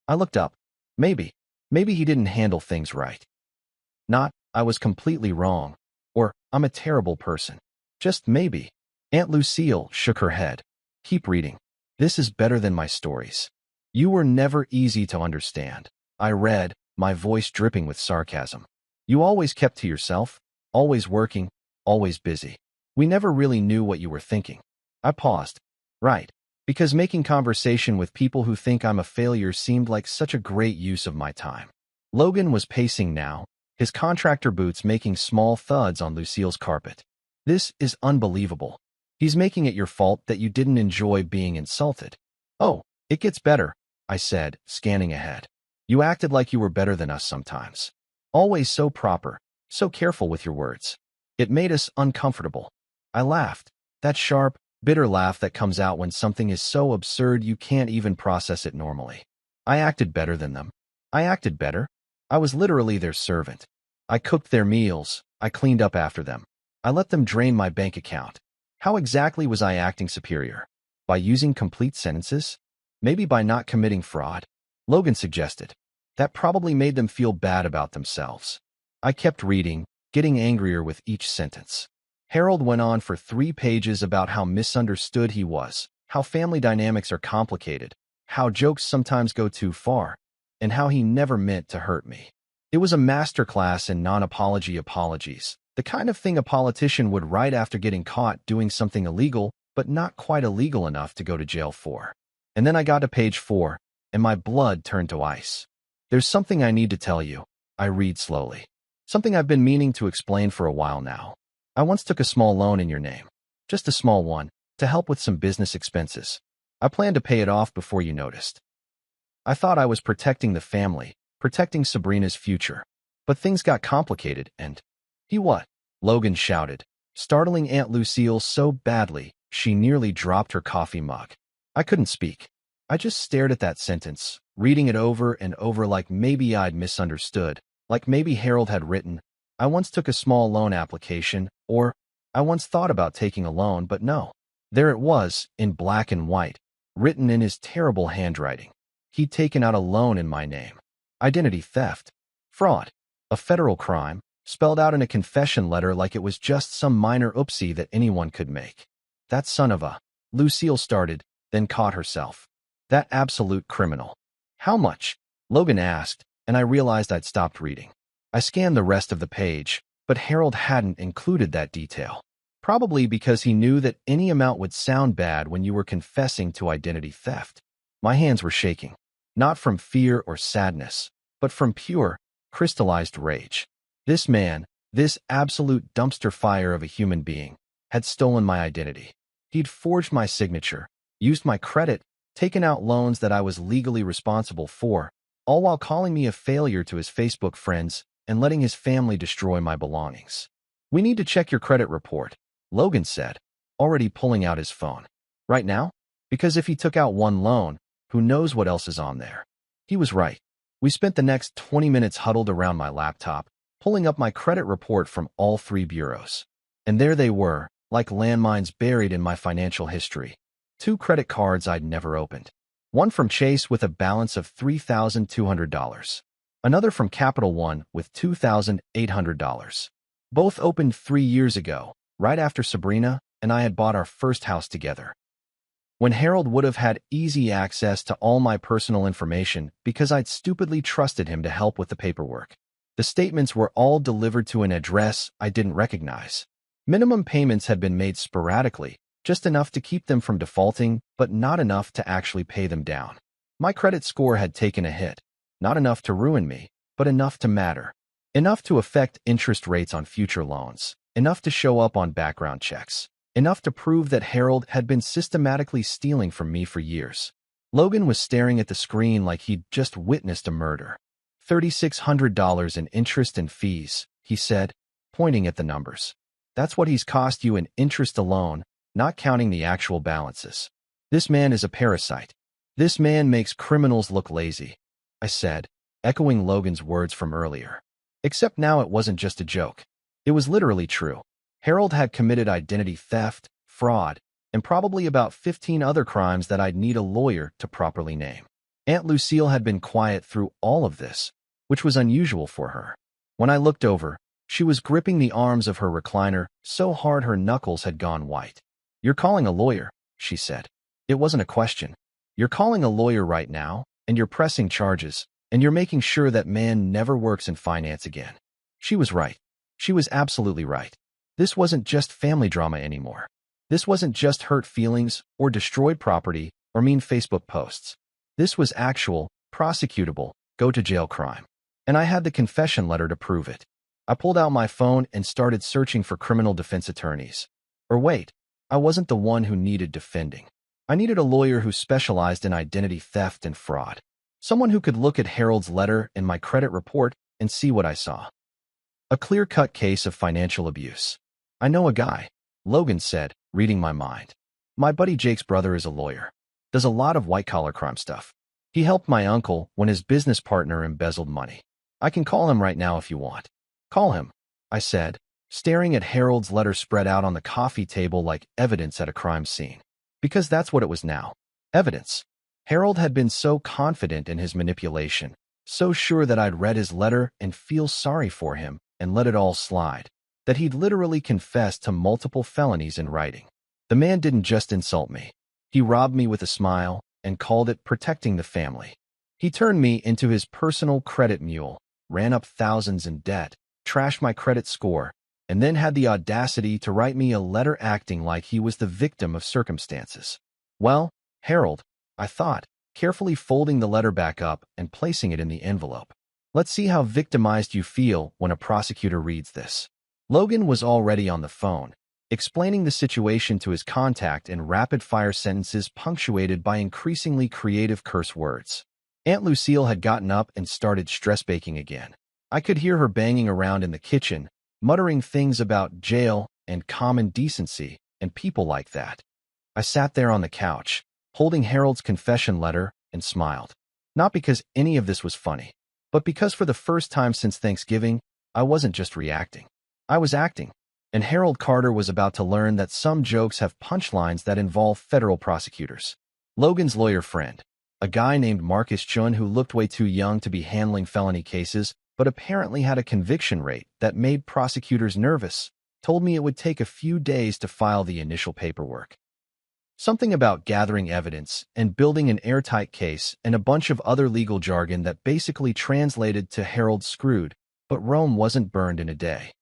I looked up. Maybe he didn't handle things right. Not, I was completely wrong, or I'm a terrible person. Just maybe. Aunt Lucille shook her head. "Keep reading. This is better than my stories. You were never easy to understand." I read, my voice dripping with sarcasm. "You always kept to yourself, always working, always busy. We never really knew what you were thinking." I paused. Right. Because making conversation with people who think I'm a failure seemed like such a great use of my time. Logan was pacing now, his contractor boots making small thuds on Lucille's carpet. "This is unbelievable. He's making it your fault that you didn't enjoy being insulted." "Oh, it gets better," I said, scanning ahead. "You acted like you were better than us sometimes. Always so proper, so careful with your words. It made us uncomfortable." I laughed, that sharp, bitter laugh that comes out when something is so absurd you can't even process it normally. I acted better than them. I acted better. I was literally their servant. I cooked their meals. I cleaned up after them. I let them drain my bank account. How exactly was I acting superior? By using complete sentences? Maybe by not committing fraud? Logan suggested. That probably made them feel bad about themselves. I kept reading, getting angrier with each sentence. Harold went on for 3 pages about how misunderstood he was, how family dynamics are complicated, how jokes sometimes go too far, and how he never meant to hurt me. It was a masterclass in non-apology apologies, the kind of thing a politician would write after getting caught doing something illegal, but not quite illegal enough to go to jail for. And then I got to page 4, and my blood turned to ice. There's something I need to tell you, I read slowly. Something I've been meaning to explain for a while now. I once took a small loan in your name. Just a small one, to help with some business expenses. I planned to pay it off before you noticed. I thought I was protecting the family, protecting Sabrina's future. But things got complicated and... He what? Logan shouted, startling Aunt Lucille so badly she nearly dropped her coffee mug. I couldn't speak. I just stared at that sentence, reading it over and over like maybe I'd misunderstood, like maybe Harold had written, I once took a small loan application, or I once thought about taking a loan, but no. There it was, in black and white, written in his terrible handwriting. He'd taken out a loan in my name. Identity theft. Fraud. A federal crime, spelled out in a confession letter like it was just some minor oopsie that anyone could make. That son of a... Lucille started, then caught herself. That absolute criminal. How much? Logan asked, and I realized I'd stopped reading. I scanned the rest of the page, but Harold hadn't included that detail. Probably because he knew that any amount would sound bad when you were confessing to identity theft. My hands were shaking, not from fear or sadness, but from pure, crystallized rage. This man, this absolute dumpster fire of a human being, had stolen my identity. He'd forged my signature, used my credit, taken out loans that I was legally responsible for, all while calling me a failure to his Facebook friends and letting his family destroy my belongings. We need to check your credit report, Logan said, already pulling out his phone. Right now? Because if he took out one loan, who knows what else is on there? He was right. We spent the next 20 minutes huddled around my laptop, pulling up my credit report from all 3 bureaus. And there they were, like landmines buried in my financial history. 2 credit cards I'd never opened. One from Chase with a balance of $3,200. Another from Capital One with $2,800. Both opened 3 years ago, right after Sabrina and I had bought our first house together. When Harold would have had easy access to all my personal information because I'd stupidly trusted him to help with the paperwork. The statements were all delivered to an address I didn't recognize. Minimum payments had been made sporadically, just enough to keep them from defaulting, but not enough to actually pay them down. My credit score had taken a hit. Not enough to ruin me, but enough to matter. Enough to affect interest rates on future loans. Enough to show up on background checks. Enough to prove that Harold had been systematically stealing from me for years. Logan was staring at the screen like he'd just witnessed a murder. $3,600 in interest and fees, he said, pointing at the numbers. That's what he's cost you in interest alone, not counting the actual balances. This man is a parasite. This man makes criminals look lazy, I said, echoing Logan's words from earlier. Except now it wasn't just a joke. It was literally true. Harold had committed identity theft, fraud, and probably about 15 other crimes that I'd need a lawyer to properly name. Aunt Lucille had been quiet through all of this, which was unusual for her. When I looked over, she was gripping the arms of her recliner so hard her knuckles had gone white. You're calling a lawyer, she said. It wasn't a question. You're calling a lawyer right now, and you're pressing charges, and you're making sure that man never works in finance again. She was right. She was absolutely right. This wasn't just family drama anymore. This wasn't just hurt feelings or destroyed property or mean Facebook posts. This was actual, prosecutable, go-to-jail crime. And I had the confession letter to prove it. I pulled out my phone and started searching for criminal defense attorneys. Or wait, I wasn't the one who needed defending. I needed a lawyer who specialized in identity theft and fraud. Someone who could look at Harold's letter and my credit report and see what I saw. A clear-cut case of financial abuse. I know a guy, Logan said, reading my mind. My buddy Jake's brother is a lawyer. Does a lot of white-collar crime stuff. He helped my uncle when his business partner embezzled money. I can call him right now if you want. Call him, I said, staring at Harold's letter spread out on the coffee table like evidence at a crime scene. Because that's what it was now. Evidence. Harold had been so confident in his manipulation, so sure that I'd read his letter and feel sorry for him and let it all slide, that he'd literally confessed to multiple felonies in writing. The man didn't just insult me. He robbed me with a smile and called it protecting the family. He turned me into his personal credit mule, ran up thousands in debt, trashed my credit score, and then had the audacity to write me a letter acting like he was the victim of circumstances. Well, Harold, I thought, carefully folding the letter back up and placing it in the envelope. Let's see how victimized you feel when a prosecutor reads this. Logan was already on the phone, explaining the situation to his contact in rapid-fire sentences punctuated by increasingly creative curse words. Aunt Lucille had gotten up and started stress baking again. I could hear her banging around in the kitchen, muttering things about jail and common decency and people like that. I sat there on the couch, holding Harold's confession letter, and smiled. Not because any of this was funny, but because for the first time since Thanksgiving, I wasn't just reacting. I was acting, and Harold Carter was about to learn that some jokes have punchlines that involve federal prosecutors. Logan's lawyer friend, a guy named Marcus Chun who looked way too young to be handling felony cases, but apparently had a conviction rate that made prosecutors nervous, told me it would take a few days to file the initial paperwork. Something about gathering evidence and building an airtight case and a bunch of other legal jargon that basically translated to Harold screwed, but Rome wasn't burned in a day.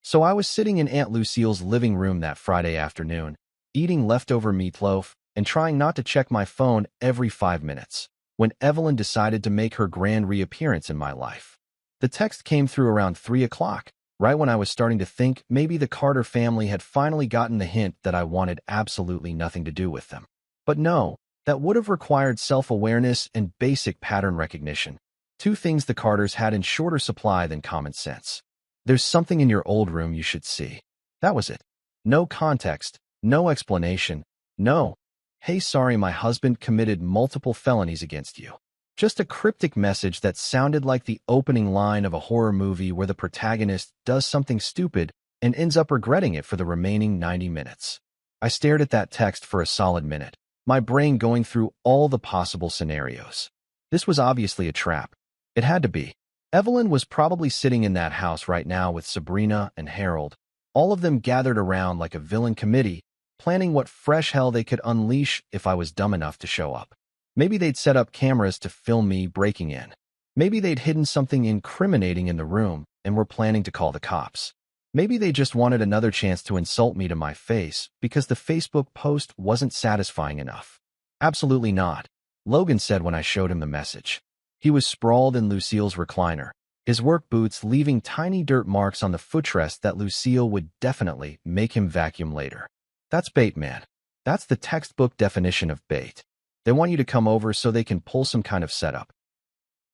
So I was sitting in Aunt Lucille's living room that Friday afternoon, eating leftover meatloaf and trying not to check my phone every 5 minutes, when Evelyn decided to make her grand reappearance in my life. The text came through around 3 o'clock, right when I was starting to think maybe the Carter family had finally gotten the hint that I wanted absolutely nothing to do with them. But no, that would have required self-awareness and basic pattern recognition, two things the Carters had in shorter supply than common sense. There's something in your old room you should see. That was it. No context, no explanation, no, hey, sorry, my husband committed multiple felonies against you. Just a cryptic message that sounded like the opening line of a horror movie where the protagonist does something stupid and ends up regretting it for the remaining 90 minutes. I stared at that text for a solid minute, my brain going through all the possible scenarios. This was obviously a trap. It had to be. Evelyn was probably sitting in that house right now with Sabrina and Harold, all of them gathered around like a villain committee, planning what fresh hell they could unleash if I was dumb enough to show up. Maybe they'd set up cameras to film me breaking in. Maybe they'd hidden something incriminating in the room and were planning to call the cops. Maybe they just wanted another chance to insult me to my face because the Facebook post wasn't satisfying enough. Absolutely not, Logan said when I showed him the message. He was sprawled in Lucille's recliner, his work boots leaving tiny dirt marks on the footrest that Lucille would definitely make him vacuum later. That's bait, man. That's the textbook definition of bait. They want you to come over so they can pull some kind of setup.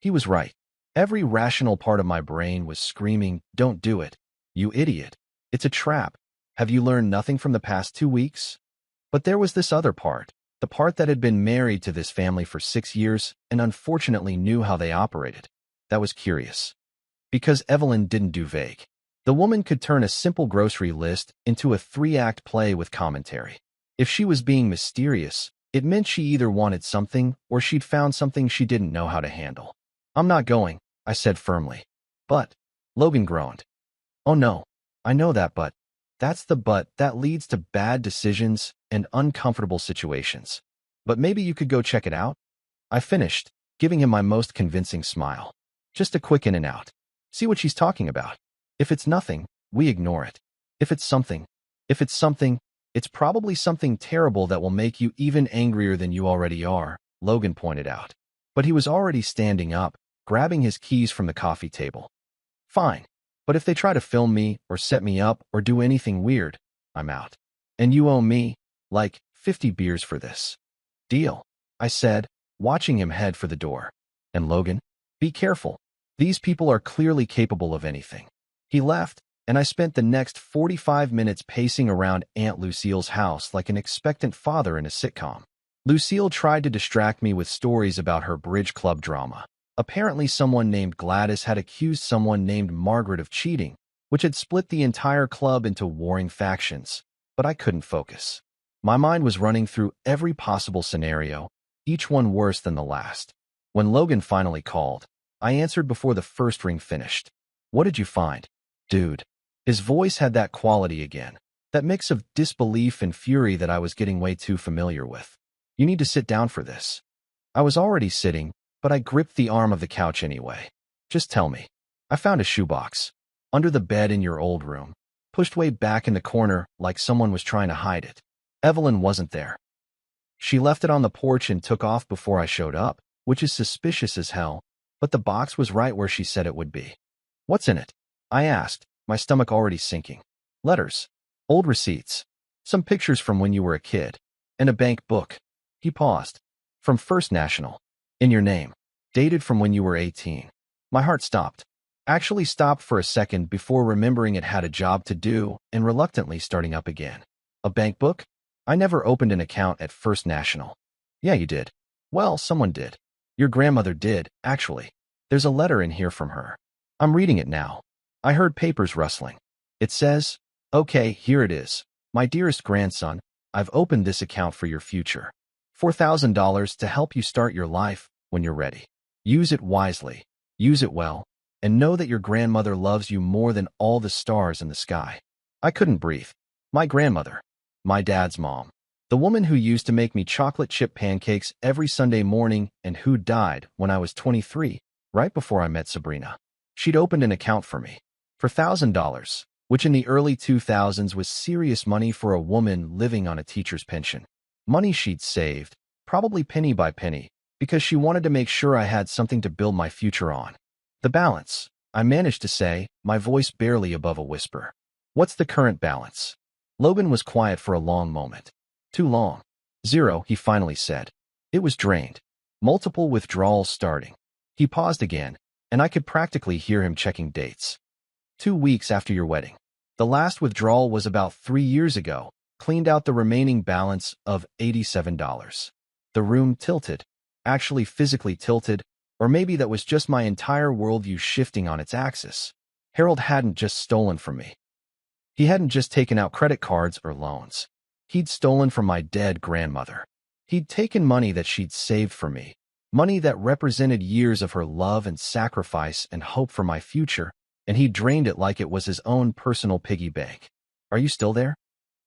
He was right. Every rational part of my brain was screaming, don't do it. You idiot. It's a trap. Have you learned nothing from the past 2 weeks? But there was this other part, the part that had been married to this family for 6 years and unfortunately knew how they operated. That was curious. Because Evelyn didn't do vague. The woman could turn a simple grocery list into a 3-act play with commentary. If she was being mysterious, it meant she either wanted something or she'd found something she didn't know how to handle. I'm not going, I said firmly. But, Logan groaned. Oh no, I know that but. That's the but that leads to bad decisions and uncomfortable situations. But maybe you could go check it out? I finished, giving him my most convincing smile. Just a quick in and out. See what she's talking about. If it's nothing, we ignore it. If it's something, it's probably something terrible that will make you even angrier than you already are, Logan pointed out. But he was already standing up, grabbing his keys from the coffee table. Fine. But if they try to film me or set me up or do anything weird, I'm out. And you owe me, like, 50 beers for this. Deal, I said, watching him head for the door. And Logan, be careful. These people are clearly capable of anything. He left, and I spent the next 45 minutes pacing around Aunt Lucille's house like an expectant father in a sitcom. Lucille tried to distract me with stories about her bridge club drama. Apparently someone named Gladys had accused someone named Margaret of cheating, which had split the entire club into warring factions, but I couldn't focus. My mind was running through every possible scenario, each one worse than the last. When Logan finally called, I answered before the first ring finished. What did you find? Dude. His voice had that quality again, that mix of disbelief and fury that I was getting way too familiar with. You need to sit down for this. I was already sitting, but I gripped the arm of the couch anyway. Just tell me. I found a shoebox. Under the bed in your old room. Pushed way back in the corner like someone was trying to hide it. Evelyn wasn't there. She left it on the porch and took off before I showed up, which is suspicious as hell, but the box was right where she said it would be. What's in it? I asked, my stomach already sinking. Letters. Old receipts. Some pictures from when you were a kid. And a bank book. He paused. From First National. In your name. Dated from when you were 18. My heart stopped. Actually stopped for a second before remembering it had a job to do and reluctantly starting up again. A bank book? I never opened an account at First National. Yeah, you did. Well, someone did. Your grandmother did, actually. There's a letter in here from her. I'm reading it now. I heard papers rustling. It says, okay, here it is. My dearest grandson, I've opened this account for your future. $4,000 to help you start your life when you're ready. Use it wisely. Use it well. And know that your grandmother loves you more than all the stars in the sky. I couldn't breathe. My grandmother. My dad's mom. The woman who used to make me chocolate chip pancakes every Sunday morning and who died when I was 23, right before I met Sabrina. She'd opened an account for me. For $1,000, which in the early 2000s was serious money for a woman living on a teacher's pension. Money she'd saved, probably penny by penny, because she wanted to make sure I had something to build my future on. The balance, I managed to say, my voice barely above a whisper. What's the current balance? Logan was quiet for a long moment. Too long. 0, he finally said. It was drained. Multiple withdrawals starting. He paused again, and I could practically hear him checking dates. 2 weeks after your wedding. The last withdrawal was about 3 years ago, cleaned out the remaining balance of $87. The room tilted. Actually physically tilted, or maybe that was just my entire worldview shifting on its axis. Harold hadn't just stolen from me. He hadn't just taken out credit cards or loans. He'd stolen from my dead grandmother. He'd taken money that she'd saved for me, money that represented years of her love and sacrifice and hope for my future, and he drained it like it was his own personal piggy bank. Are you still there?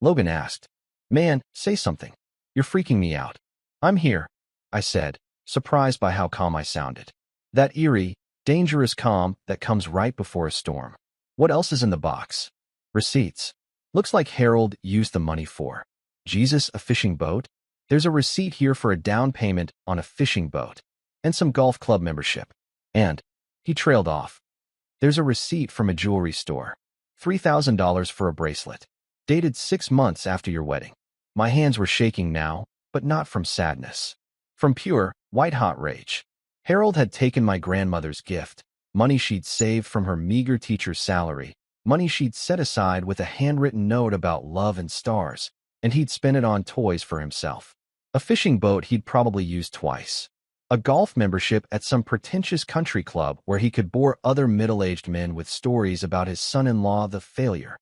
Logan asked. Man, say something. You're freaking me out. I'm here, I said, surprised by how calm I sounded. That eerie, dangerous calm that comes right before a storm. What else is in the box? Receipts. Looks like Harold used the money for. Jesus, a fishing boat? There's a receipt here for a down payment on a fishing boat. And some golf club membership. And, he trailed off. There's a receipt from a jewelry store. $3,000 for a bracelet. Dated 6 months after your wedding. My hands were shaking now, but not from sadness. From pure, white-hot rage. Harold had taken my grandmother's gift, money she'd saved from her meager teacher's salary, money she'd set aside with a handwritten note about love and stars, and he'd spent it on toys for himself. A fishing boat he'd probably used twice. A golf membership at some pretentious country club where he could bore other middle-aged men with stories about his son-in-law, the failure.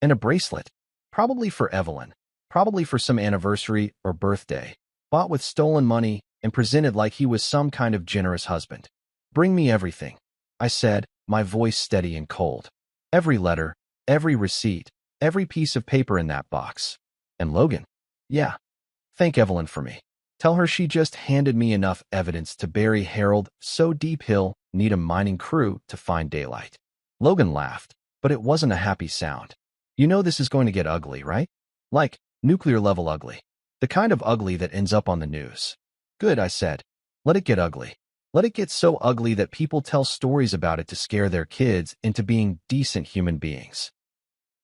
And a bracelet. Probably for Evelyn. Probably for some anniversary or birthday. Bought with stolen money and presented like he was some kind of generous husband. Bring me everything, I said, my voice steady and cold. Every letter, every receipt, every piece of paper in that box. And Logan? Yeah. Thank Evelyn for me. Tell her she just handed me enough evidence to bury Harold so deep he'll need a mining crew to find daylight. Logan laughed, but it wasn't a happy sound. You know this is going to get ugly, right? Like, nuclear-level ugly. The kind of ugly that ends up on the news. Good, I said. Let it get ugly. Let it get so ugly that people tell stories about it to scare their kids into being decent human beings.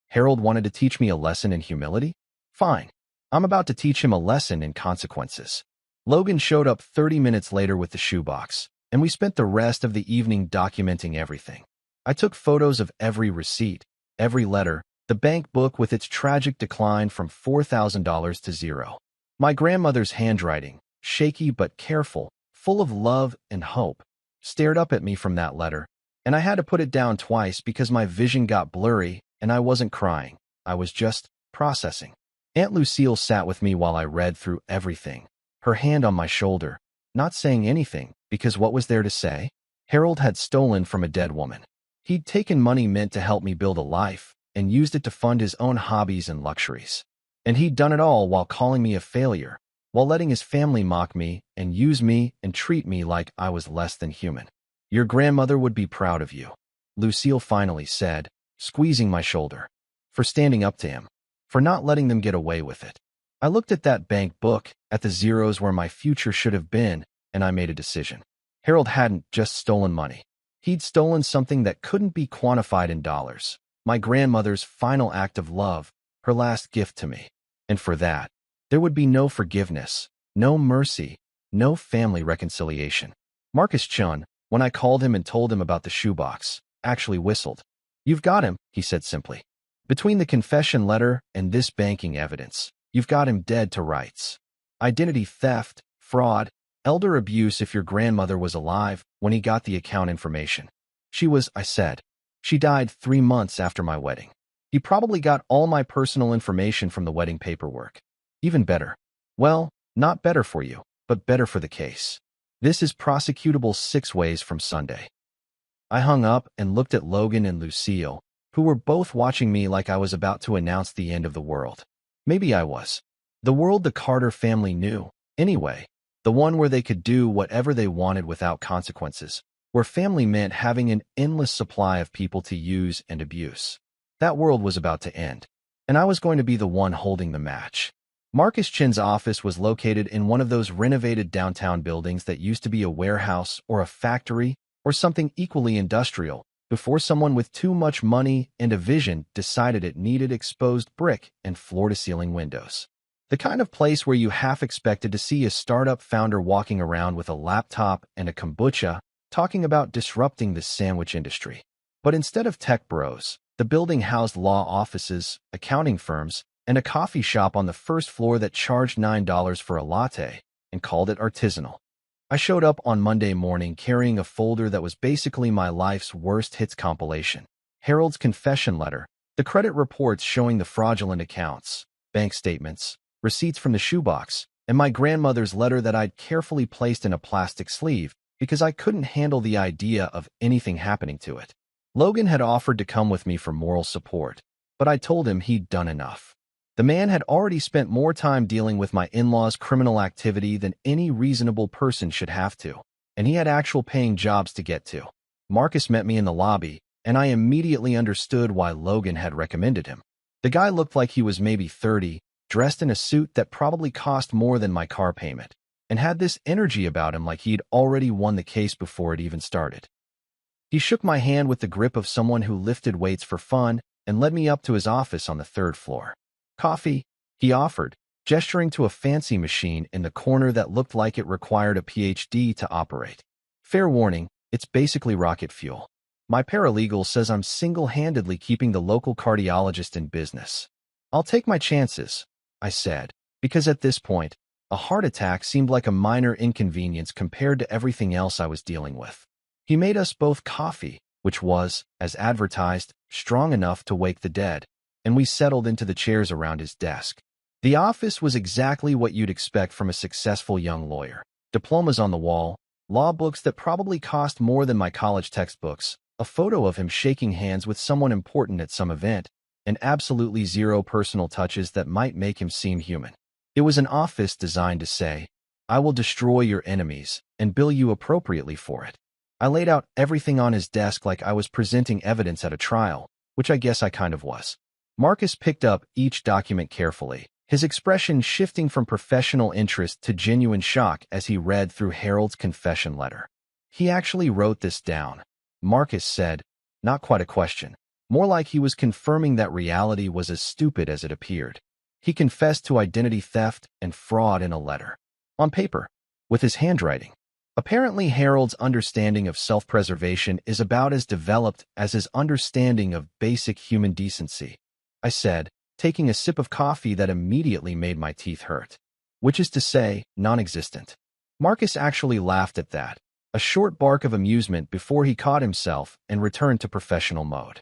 Harold wanted to teach me a lesson in humility? Fine. I'm about to teach him a lesson in consequences. Logan showed up 30 minutes later with the shoebox, and we spent the rest of the evening documenting everything. I took photos of every receipt, every letter, the bank book with its tragic decline from $4,000 to 0. My grandmother's handwriting, shaky but careful, full of love and hope, stared up at me from that letter, and I had to put it down twice because my vision got blurry and I wasn't crying. I was just processing. Aunt Lucille sat with me while I read through everything, her hand on my shoulder, not saying anything, because what was there to say? Harold had stolen from a dead woman. He'd taken money meant to help me build a life, and used it to fund his own hobbies and luxuries. And he'd done it all while calling me a failure, while letting his family mock me and use me and treat me like I was less than human. Your grandmother would be proud of you, Lucille finally said, squeezing my shoulder. For standing up to him. For not letting them get away with it. I looked at that bank book at the zeros where my future should have been, and I made a decision. Harold hadn't just stolen money. He'd stolen something that couldn't be quantified in dollars. My grandmother's final act of love, her last gift to me. And for that, there would be no forgiveness, no mercy, no family reconciliation. Marcus Chun, when I called him and told him about the shoebox, actually whistled. "You've got him," he said simply. "Between the confession letter and this banking evidence, you've got him dead to rights. Identity theft, fraud, elder abuse if your grandmother was alive when he got the account information. She was," I said. "She died 3 months after my wedding. He probably got all my personal information from the wedding paperwork. Even better. Well, not better for you, but better for the case. This is prosecutable 6 ways from Sunday." I hung up and looked at Logan and Lucille, who were both watching me like I was about to announce the end of the world. Maybe I was. The world the Carter family knew, anyway. The one where they could do whatever they wanted without consequences, where family meant having an endless supply of people to use and abuse. That world was about to end, and I was going to be the one holding the match. Marcus Chin's office was located in one of those renovated downtown buildings that used to be a warehouse or a factory or something equally industrial before someone with too much money and a vision decided it needed exposed brick and floor-to-ceiling windows. The kind of place where you half expected to see a startup founder walking around with a laptop and a kombucha talking about disrupting the sandwich industry. But instead of tech bros, the building housed law offices, accounting firms, and a coffee shop on the first floor that charged $9 for a latte and called it artisanal. I showed up on Monday morning carrying a folder that was basically my life's worst hits compilation. Harold's confession letter, the credit reports showing the fraudulent accounts, bank statements, receipts from the shoebox, and my grandmother's letter that I'd carefully placed in a plastic sleeve because I couldn't handle the idea of anything happening to it. Logan had offered to come with me for moral support, but I told him he'd done enough. The man had already spent more time dealing with my in-laws' criminal activity than any reasonable person should have to, and he had actual paying jobs to get to. Marcus met me in the lobby, and I immediately understood why Logan had recommended him. The guy looked like he was maybe 30, dressed in a suit that probably cost more than my car payment, and had this energy about him like he'd already won the case before it even started. He shook my hand with the grip of someone who lifted weights for fun and led me up to his office on the 3rd floor. "Coffee," he offered, gesturing to a fancy machine in the corner that looked like it required a PhD to operate. Fair warning, it's basically rocket fuel. My paralegal says I'm single-handedly keeping the local cardiologist in business. "I'll take my chances," I said, because at this point, a heart attack seemed like a minor inconvenience compared to everything else I was dealing with. He made us both coffee, which was, as advertised, strong enough to wake the dead, and we settled into the chairs around his desk. The office was exactly what you'd expect from a successful young lawyer. Diplomas on the wall, law books that probably cost more than my college textbooks, a photo of him shaking hands with someone important at some event, and absolutely zero personal touches that might make him seem human. It was an office designed to say, "I will destroy your enemies and bill you appropriately for it." I laid out everything on his desk like I was presenting evidence at a trial, which I guess I kind of was. Marcus picked up each document carefully, his expression shifting from professional interest to genuine shock as he read through Harold's confession letter. "He actually wrote this down," Marcus said, not quite a question. More like he was confirming that reality was as stupid as it appeared. He confessed to identity theft and fraud in a letter. On paper. With his handwriting. Apparently, Harold's understanding of self-preservation is about as developed as his understanding of basic human decency, I said, taking a sip of coffee that immediately made my teeth hurt. Which is to say, non-existent. Marcus actually laughed at that, a short bark of amusement before he caught himself and returned to professional mode.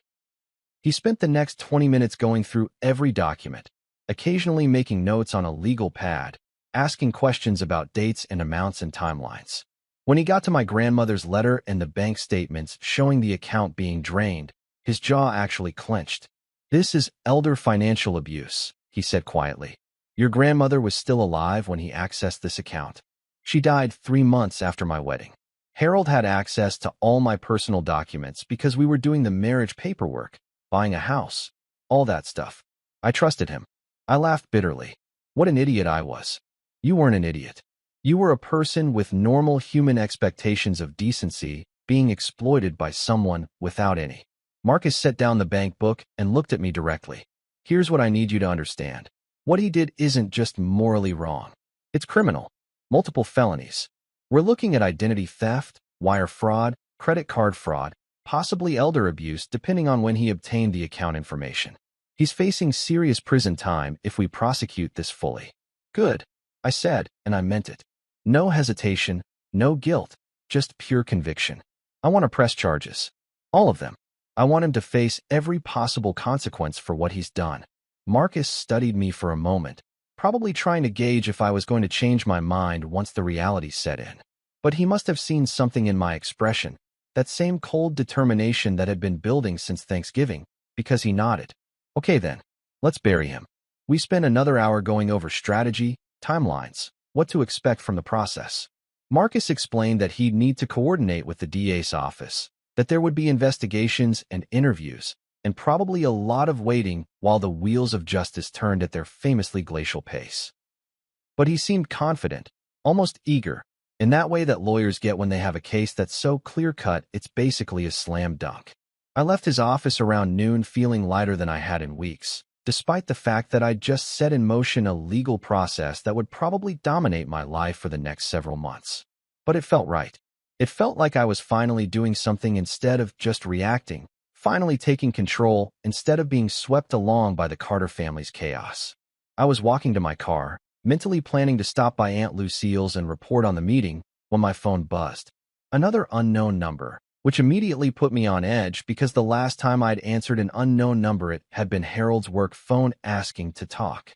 He spent the next 20 minutes going through every document, occasionally making notes on a legal pad, asking questions about dates and amounts and timelines. When he got to my grandmother's letter and the bank statements showing the account being drained, his jaw actually clenched. "This is elder financial abuse," he said quietly. "Your grandmother was still alive when he accessed this account. She died 3 months after my wedding. Harold had access to all my personal documents because we were doing the marriage paperwork, buying a house, all that stuff. I trusted him." I laughed bitterly. What an idiot I was. You weren't an idiot. You were a person with normal human expectations of decency being exploited by someone without any. Marcus set down the bank book and looked at me directly. Here's what I need you to understand. What he did isn't just morally wrong. It's criminal. Multiple felonies. We're looking at identity theft, wire fraud, credit card fraud, possibly elder abuse depending on when he obtained the account information. He's facing serious prison time if we prosecute this fully. Good, I said, and I meant it. No hesitation, no guilt, just pure conviction. I want to press charges. All of them. I want him to face every possible consequence for what he's done. Marcus studied me for a moment, probably trying to gauge if I was going to change my mind once the reality set in. But he must have seen something in my expression, that same cold determination that had been building since Thanksgiving, because he nodded. Okay then, let's bury him. We spent another hour going over strategy, timelines, what to expect from the process. Marcus explained that he'd need to coordinate with the DA's office, that there would be investigations and interviews, and probably a lot of waiting while the wheels of justice turned at their famously glacial pace. But he seemed confident, almost eager, in that way that lawyers get when they have a case that's so clear-cut it's basically a slam dunk. I left his office around noon feeling lighter than I had in weeks, despite the fact that I'd just set in motion a legal process that would probably dominate my life for the next several months. But it felt right. It felt like I was finally doing something instead of just reacting, finally taking control instead of being swept along by the Carter family's chaos. I was walking to my car, mentally planning to stop by Aunt Lucille's and report on the meeting, when my phone buzzed. Another unknown number, which immediately put me on edge because the last time I'd answered an unknown number it had been Harold's work phone asking to talk.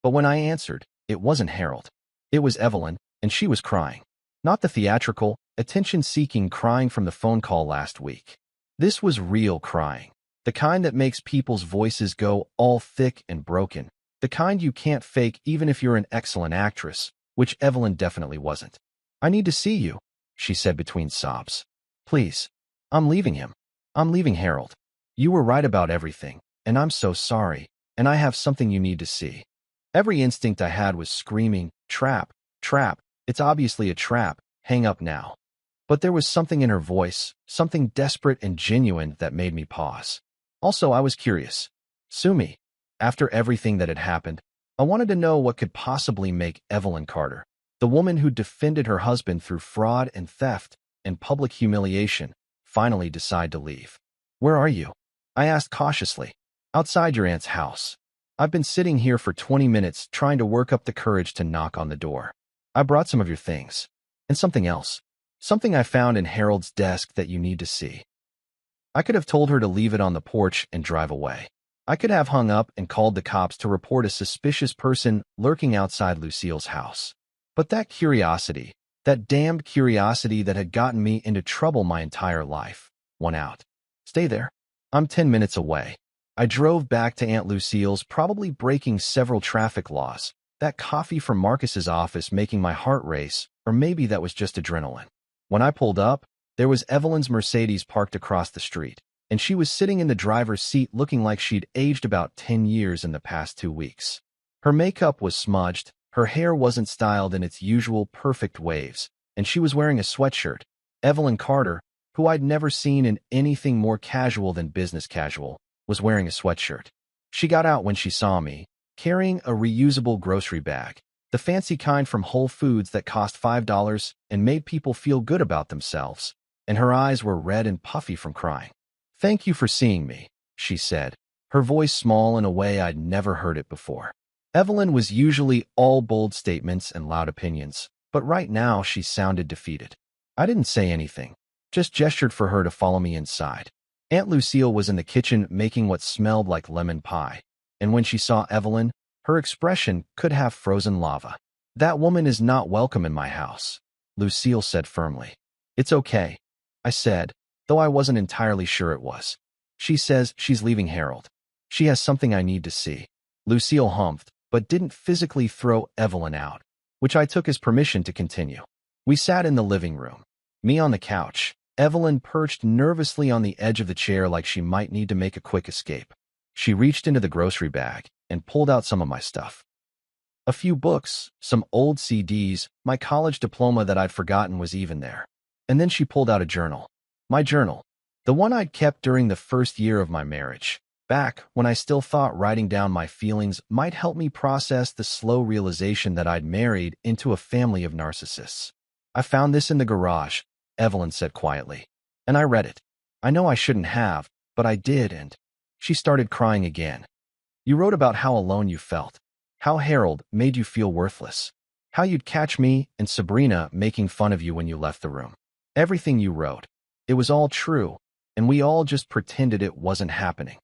But when I answered, it wasn't Harold. It was Evelyn, and she was crying. Not the theatrical, attention-seeking crying from the phone call last week. This was real crying, the kind that makes people's voices go all thick and broken, the kind you can't fake even if you're an excellent actress, which Evelyn definitely wasn't. I need to see you, she said between sobs. Please. I'm leaving him. I'm leaving Harold. You were right about everything, and I'm so sorry, and I have something you need to see. Every instinct I had was screaming, trap, trap, it's obviously a trap, hang up now. But there was something in her voice, something desperate and genuine that made me pause. Also, I was curious. Sue me. After everything that had happened, I wanted to know what could possibly make Evelyn Carter, the woman who defended her husband through fraud and theft and public humiliation, finally decide to leave. Where are you? I asked cautiously. Outside your aunt's house. I've been sitting here for 20 minutes trying to work up the courage to knock on the door. I brought some of your things. And something else. Something I found in Harold's desk that you need to see. I could have told her to leave it on the porch and drive away. I could have hung up and called the cops to report a suspicious person lurking outside Lucille's house. But that curiosity, that damned curiosity that had gotten me into trouble my entire life, won out. Stay there. I'm 10 minutes away. I drove back to Aunt Lucille's, probably breaking several traffic laws, that coffee from Marcus's office making my heart race, or maybe that was just adrenaline. When I pulled up, there was Evelyn's Mercedes parked across the street, and she was sitting in the driver's seat looking like she'd aged about 10 years in the past 2 weeks. Her makeup was smudged, her hair wasn't styled in its usual perfect waves, and she was wearing a sweatshirt. Evelyn Carter, who I'd never seen in anything more casual than business casual, was wearing a sweatshirt. She got out when she saw me, carrying a reusable grocery bag, the fancy kind from Whole Foods that cost $5 and made people feel good about themselves, and her eyes were red and puffy from crying. Thank you for seeing me, she said, her voice small in a way I'd never heard it before. Evelyn was usually all bold statements and loud opinions, but right now she sounded defeated. I didn't say anything, just gestured for her to follow me inside. Aunt Lucille was in the kitchen making what smelled like lemon pie, and when she saw Evelyn, her expression could have frozen lava. That woman is not welcome in my house, Lucille said firmly. It's okay, I said, though I wasn't entirely sure it was. She says she's leaving Harold. She has something I need to see. Lucille humphed, but didn't physically throw Evelyn out, which I took as permission to continue. We sat in the living room, me on the couch, Evelyn perched nervously on the edge of the chair like she might need to make a quick escape. She reached into the grocery bag and pulled out some of my stuff. A few books, some old CDs, my college diploma that I'd forgotten was even there. And then she pulled out a journal. My journal. The one I'd kept during the first year of my marriage. Back when I still thought writing down my feelings might help me process the slow realization that I'd married into a family of narcissists. I found this in the garage, Evelyn said quietly. And I read it. I know I shouldn't have, but I did, and she started crying again. You wrote about how alone you felt, how Harold made you feel worthless, how you'd catch me and Sabrina making fun of you when you left the room. Everything you wrote. It was all true, and we all just pretended it wasn't happening.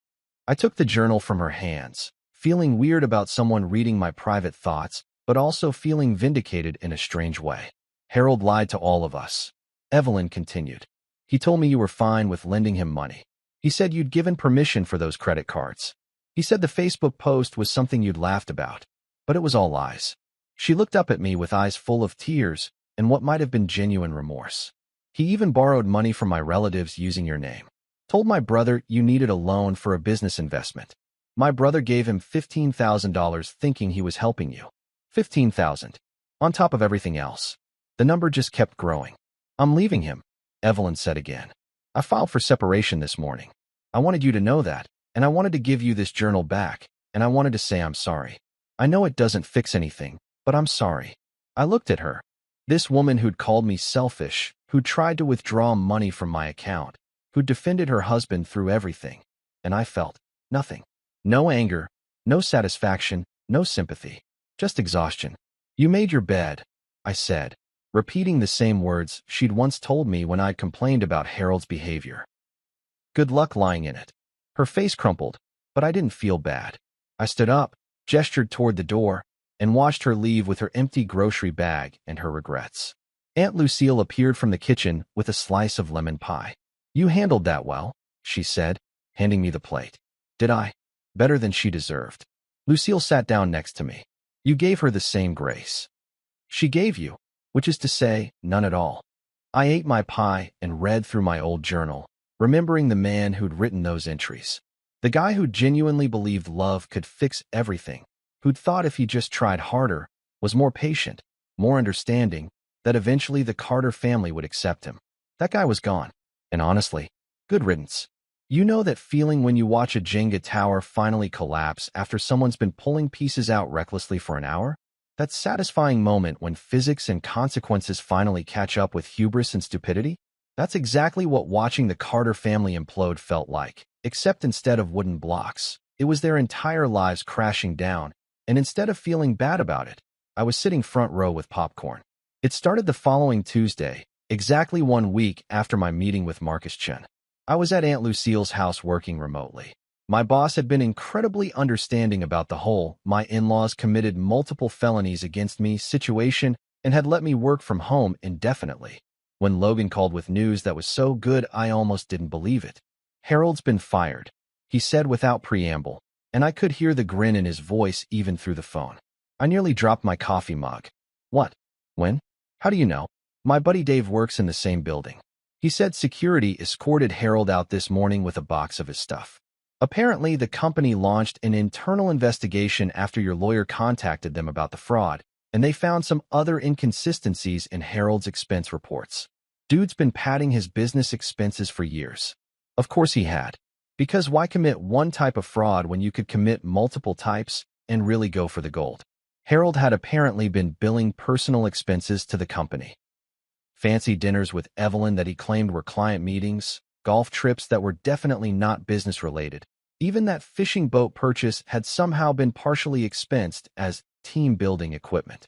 I took the journal from her hands, feeling weird about someone reading my private thoughts, but also feeling vindicated in a strange way. Harold lied to all of us. Evelyn continued. He told me you were fine with lending him money. He said you'd given permission for those credit cards. He said the Facebook post was something you'd laughed about, but it was all lies. She looked up at me with eyes full of tears and what might have been genuine remorse. He even borrowed money from my relatives using your name. Told my brother you needed a loan for a business investment. My brother gave him $15,000 thinking he was helping you. $15,000. On top of everything else. The number just kept growing. I'm leaving him, Evelyn said again. I filed for separation this morning. I wanted you to know that, and I wanted to give you this journal back, and I wanted to say I'm sorry. I know it doesn't fix anything, but I'm sorry. I looked at her. This woman who'd called me selfish, who'd tried to withdraw money from my account, who defended her husband through everything, and I felt nothing. No anger, no satisfaction, no sympathy, just exhaustion. You made your bed, I said, repeating the same words she'd once told me when I'd complained about Harold's behavior. Good luck lying in it. Her face crumpled, but I didn't feel bad. I stood up, gestured toward the door, and watched her leave with her empty grocery bag and her regrets. Aunt Lucille appeared from the kitchen with a slice of lemon pie. You handled that well, she said, handing me the plate. Did I? Better than she deserved. Lucille sat down next to me. You gave her the same grace. She gave you, which is to say, none at all. I ate my pie and read through my old journal, remembering the man who'd written those entries. The guy who genuinely believed love could fix everything, who'd thought if he just tried harder, was more patient, more understanding, that eventually the Carter family would accept him. That guy was gone. And honestly, good riddance. You know that feeling when you watch a Jenga tower finally collapse after someone's been pulling pieces out recklessly for an hour? That satisfying moment when physics and consequences finally catch up with hubris and stupidity? That's exactly what watching the Carter family implode felt like, except instead of wooden blocks, it was their entire lives crashing down, and instead of feeling bad about it, I was sitting front row with popcorn. It started the following Tuesday, exactly 1 week after my meeting with Marcus Chen. I was at Aunt Lucille's house working remotely. My boss had been incredibly understanding about the whole my in-laws committed multiple felonies against me situation and had let me work from home indefinitely. When Logan called with news that was so good I almost didn't believe it. Harold's been fired, he said without preamble, and I could hear the grin in his voice even through the phone. I nearly dropped my coffee mug. What? When? How do you know? My buddy Dave works in the same building. He said security escorted Harold out this morning with a box of his stuff. Apparently, the company launched an internal investigation after your lawyer contacted them about the fraud, and they found some other inconsistencies in Harold's expense reports. Dude's been padding his business expenses for years. Of course he had. Because why commit one type of fraud when you could commit multiple types and really go for the gold? Harold had apparently been billing personal expenses to the company. Fancy dinners with Evelyn that he claimed were client meetings, golf trips that were definitely not business-related. Even that fishing boat purchase had somehow been partially expensed as team-building equipment.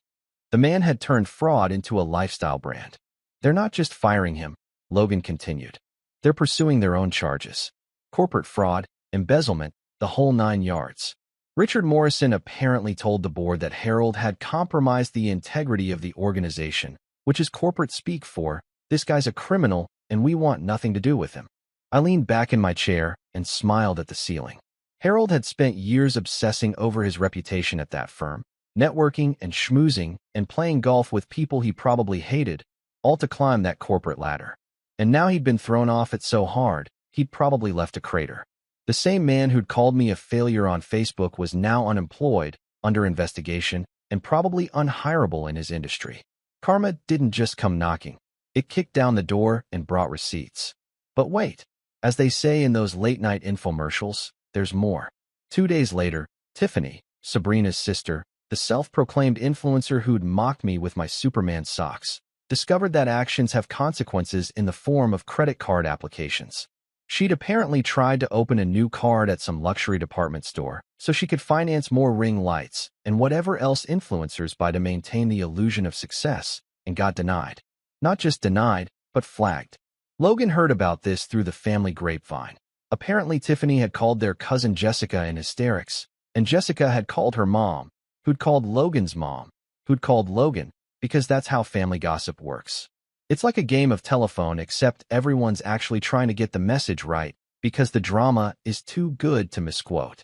The man had turned fraud into a lifestyle brand. They're not just firing him, Logan continued. They're pursuing their own charges. Corporate fraud, embezzlement, the whole 9 yards. Richard Morrison apparently told the board that Harold had compromised the integrity of the organization, which is corporate speak for, this guy's a criminal and we want nothing to do with him. I leaned back in my chair and smiled at the ceiling. Harold had spent years obsessing over his reputation at that firm, networking and schmoozing and playing golf with people he probably hated, all to climb that corporate ladder. And now he'd been thrown off it so hard, he'd probably left a crater. The same man who'd called me a failure on Facebook was now unemployed, under investigation, and probably unhireable in his industry. Karma didn't just come knocking. It kicked down the door and brought receipts. But wait, as they say in those late-night infomercials, there's more. 2 days later, Tiffany, Sabrina's sister, the self-proclaimed influencer who'd mocked me with my Superman socks, discovered that actions have consequences in the form of credit card applications. She'd apparently tried to open a new card at some luxury department store so she could finance more ring lights and whatever else influencers buy to maintain the illusion of success, and got denied. Not just denied, but flagged. Logan heard about this through the family grapevine. Apparently, Tiffany had called their cousin Jessica in hysterics, and Jessica had called her mom, who'd called Logan's mom, who'd called Logan, because that's how family gossip works. It's like a game of telephone, except everyone's actually trying to get the message right because the drama is too good to misquote.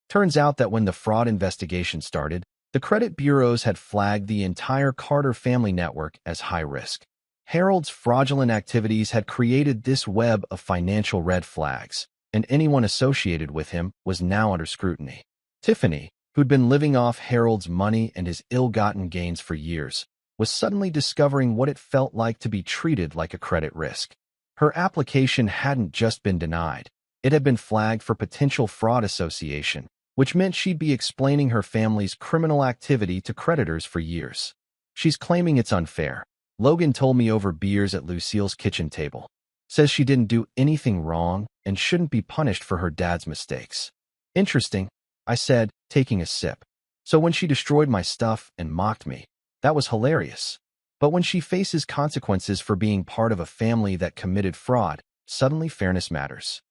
Turns out that when the fraud investigation started, the credit bureaus had flagged the entire Carter family network as high risk. Harold's fraudulent activities had created this web of financial red flags, and anyone associated with him was now under scrutiny. Tiffany, who'd been living off Harold's money and his ill-gotten gains for years, was suddenly discovering what it felt like to be treated like a credit risk. Her application hadn't just been denied. It had been flagged for potential fraud association, which meant she'd be explaining her family's criminal activity to creditors for years. She's claiming it's unfair. Logan told me over beers at Lucille's kitchen table. Says she didn't do anything wrong and shouldn't be punished for her dad's mistakes. Interesting, I said, taking a sip. So when she destroyed my stuff and mocked me, that was hilarious. But when she faces consequences for being part of a family that committed fraud, suddenly fairness matters.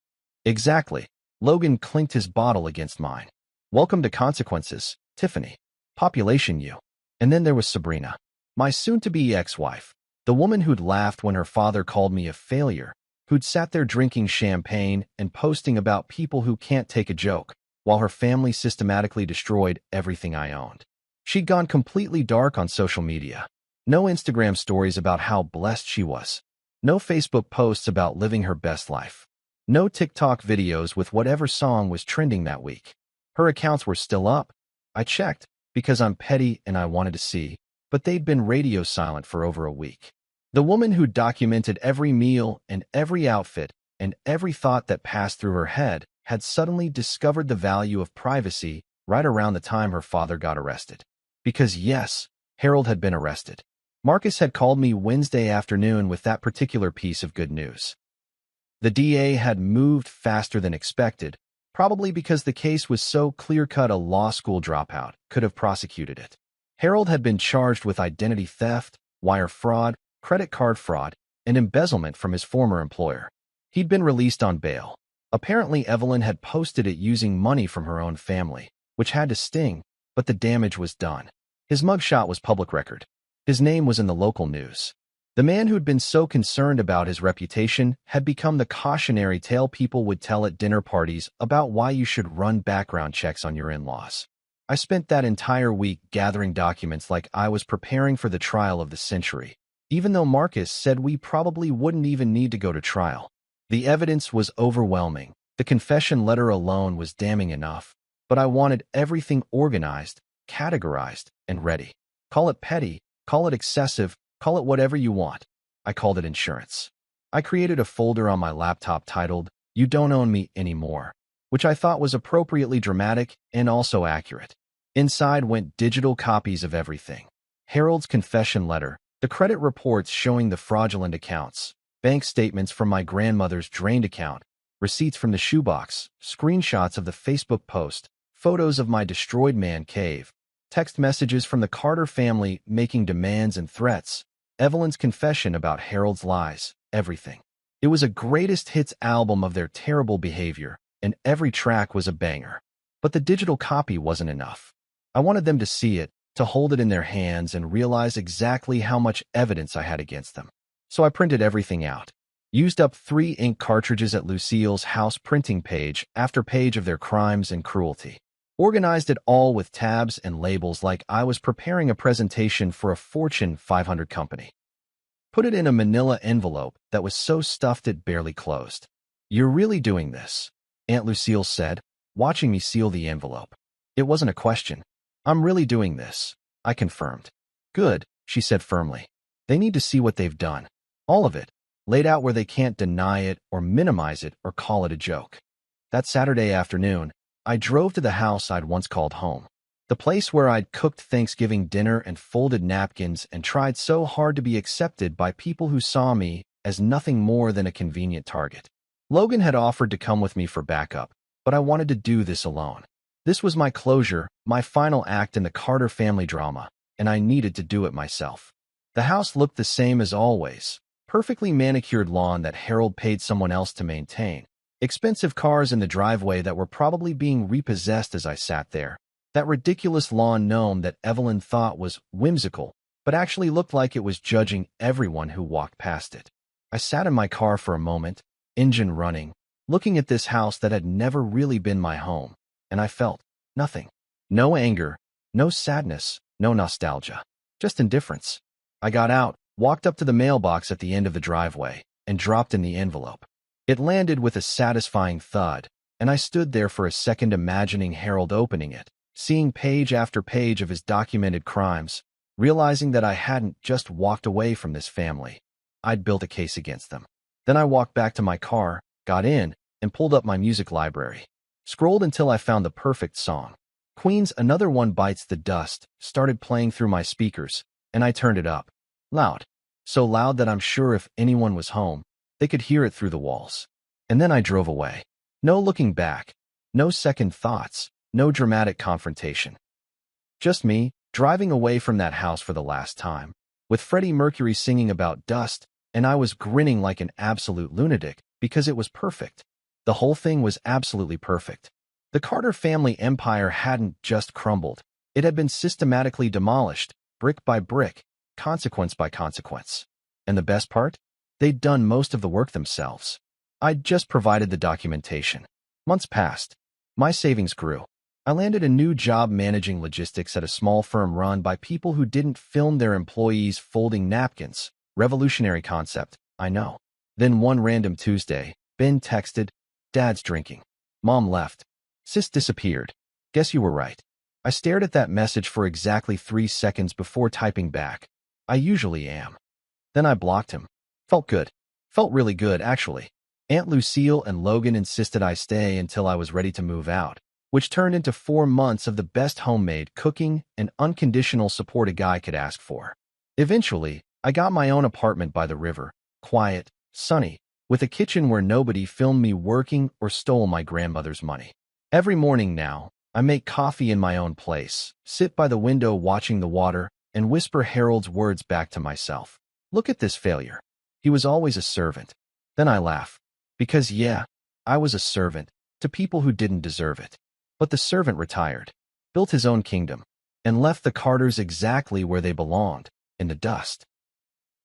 Exactly. Logan clinked his bottle against mine. Welcome to consequences, Tiffany. Population you. And then there was Sabrina, my soon-to-be ex-wife, the woman who'd laughed when her father called me a failure, who'd sat there drinking champagne and posting about people who can't take a joke, while her family systematically destroyed everything I owned. She'd gone completely dark on social media. No Instagram stories about how blessed she was. No Facebook posts about living her best life. No TikTok videos with whatever song was trending that week. Her accounts were still up. I checked, because I'm petty and I wanted to see, but they'd been radio silent for over a week. The woman who documented every meal and every outfit and every thought that passed through her head had suddenly discovered the value of privacy right around the time her father got arrested. Because yes, Harold had been arrested. Marcus had called me Wednesday afternoon with that particular piece of good news. The DA had moved faster than expected, probably because the case was so clear-cut a law school dropout could have prosecuted it. Harold had been charged with identity theft, wire fraud, credit card fraud, and embezzlement from his former employer. He'd been released on bail. Apparently, Evelyn had posted it using money from her own family, which had to sting, but the damage was done. His mugshot was public record. His name was in the local news. The man who'd been so concerned about his reputation had become the cautionary tale people would tell at dinner parties about why you should run background checks on your in-laws. I spent that entire week gathering documents like I was preparing for the trial of the century, even though Marcus said we probably wouldn't even need to go to trial. The evidence was overwhelming. The confession letter alone was damning enough, but I wanted everything organized, categorized, and ready. Call it petty, call it excessive, call it whatever you want. I called it insurance. I created a folder on my laptop titled, "You Don't Own Me Anymore," which I thought was appropriately dramatic and also accurate. Inside went digital copies of everything. Harold's confession letter, the credit reports showing the fraudulent accounts, bank statements from my grandmother's drained account, receipts from the shoebox, screenshots of the Facebook post, photos of my destroyed man cave, text messages from the Carter family making demands and threats, Evelyn's confession about Harold's lies, everything. It was a greatest hits album of their terrible behavior, and every track was a banger. But the digital copy wasn't enough. I wanted them to see it, to hold it in their hands and realize exactly how much evidence I had against them. So I printed everything out. Used up 3 ink cartridges at Lucille's house, printing page after page of their crimes and cruelty. Organized it all with tabs and labels like I was preparing a presentation for a Fortune 500 company. Put it in a manila envelope that was so stuffed it barely closed. "You're really doing this?" Aunt Lucille said, watching me seal the envelope. It wasn't a question. I'm really doing this, I confirmed. Good, she said firmly. They need to see what they've done. All of it, laid out where they can't deny it or minimize it or call it a joke. That Saturday afternoon, I drove to the house I'd once called home. The place where I'd cooked Thanksgiving dinner and folded napkins and tried so hard to be accepted by people who saw me as nothing more than a convenient target. Logan had offered to come with me for backup, but I wanted to do this alone. This was my closure, my final act in the Carter family drama, and I needed to do it myself. The house looked the same as always. Perfectly manicured lawn that Harold paid someone else to maintain. Expensive cars in the driveway that were probably being repossessed as I sat there. That ridiculous lawn gnome that Evelyn thought was whimsical, but actually looked like it was judging everyone who walked past it. I sat in my car for a moment, engine running, looking at this house that had never really been my home, and I felt nothing. No anger, no sadness, no nostalgia, just indifference. I got out, walked up to the mailbox at the end of the driveway, and dropped in the envelope. It landed with a satisfying thud, and I stood there for a second imagining Harold opening it, seeing page after page of his documented crimes, realizing that I hadn't just walked away from this family. I'd built a case against them. Then I walked back to my car, got in, and pulled up my music library. Scrolled until I found the perfect song. Queen's Another One Bites the Dust started playing through my speakers, and I turned it up. Loud. So loud that I'm sure if anyone was home, they could hear it through the walls. And then I drove away. No looking back. No second thoughts. No dramatic confrontation. Just me, driving away from that house for the last time, with Freddie Mercury singing about dust, and I was grinning like an absolute lunatic because it was perfect. The whole thing was absolutely perfect. The Carter family empire hadn't just crumbled. It had been systematically demolished, brick by brick, consequence by consequence. And the best part? They'd done most of the work themselves. I'd just provided the documentation. Months passed. My savings grew. I landed a new job managing logistics at a small firm run by people who didn't film their employees folding napkins. Revolutionary concept, I know. Then one random Tuesday, Ben texted, "Dad's drinking. Mom left. Sis disappeared. Guess you were right." I stared at that message for exactly 3 seconds before typing back. I usually am. Then I blocked him. Felt good. Felt really good, actually. Aunt Lucille and Logan insisted I stay until I was ready to move out, which turned into 4 months of the best homemade cooking and unconditional support a guy could ask for. Eventually, I got my own apartment by the river, quiet, sunny, with a kitchen where nobody filmed me working or stole my grandmother's money. Every morning now, I make coffee in my own place, sit by the window watching the water, and whisper Harold's words back to myself. Look at this failure. He was always a servant. Then I laugh. Because yeah, I was a servant, to people who didn't deserve it. But the servant retired, built his own kingdom, and left the Carters exactly where they belonged, in the dust.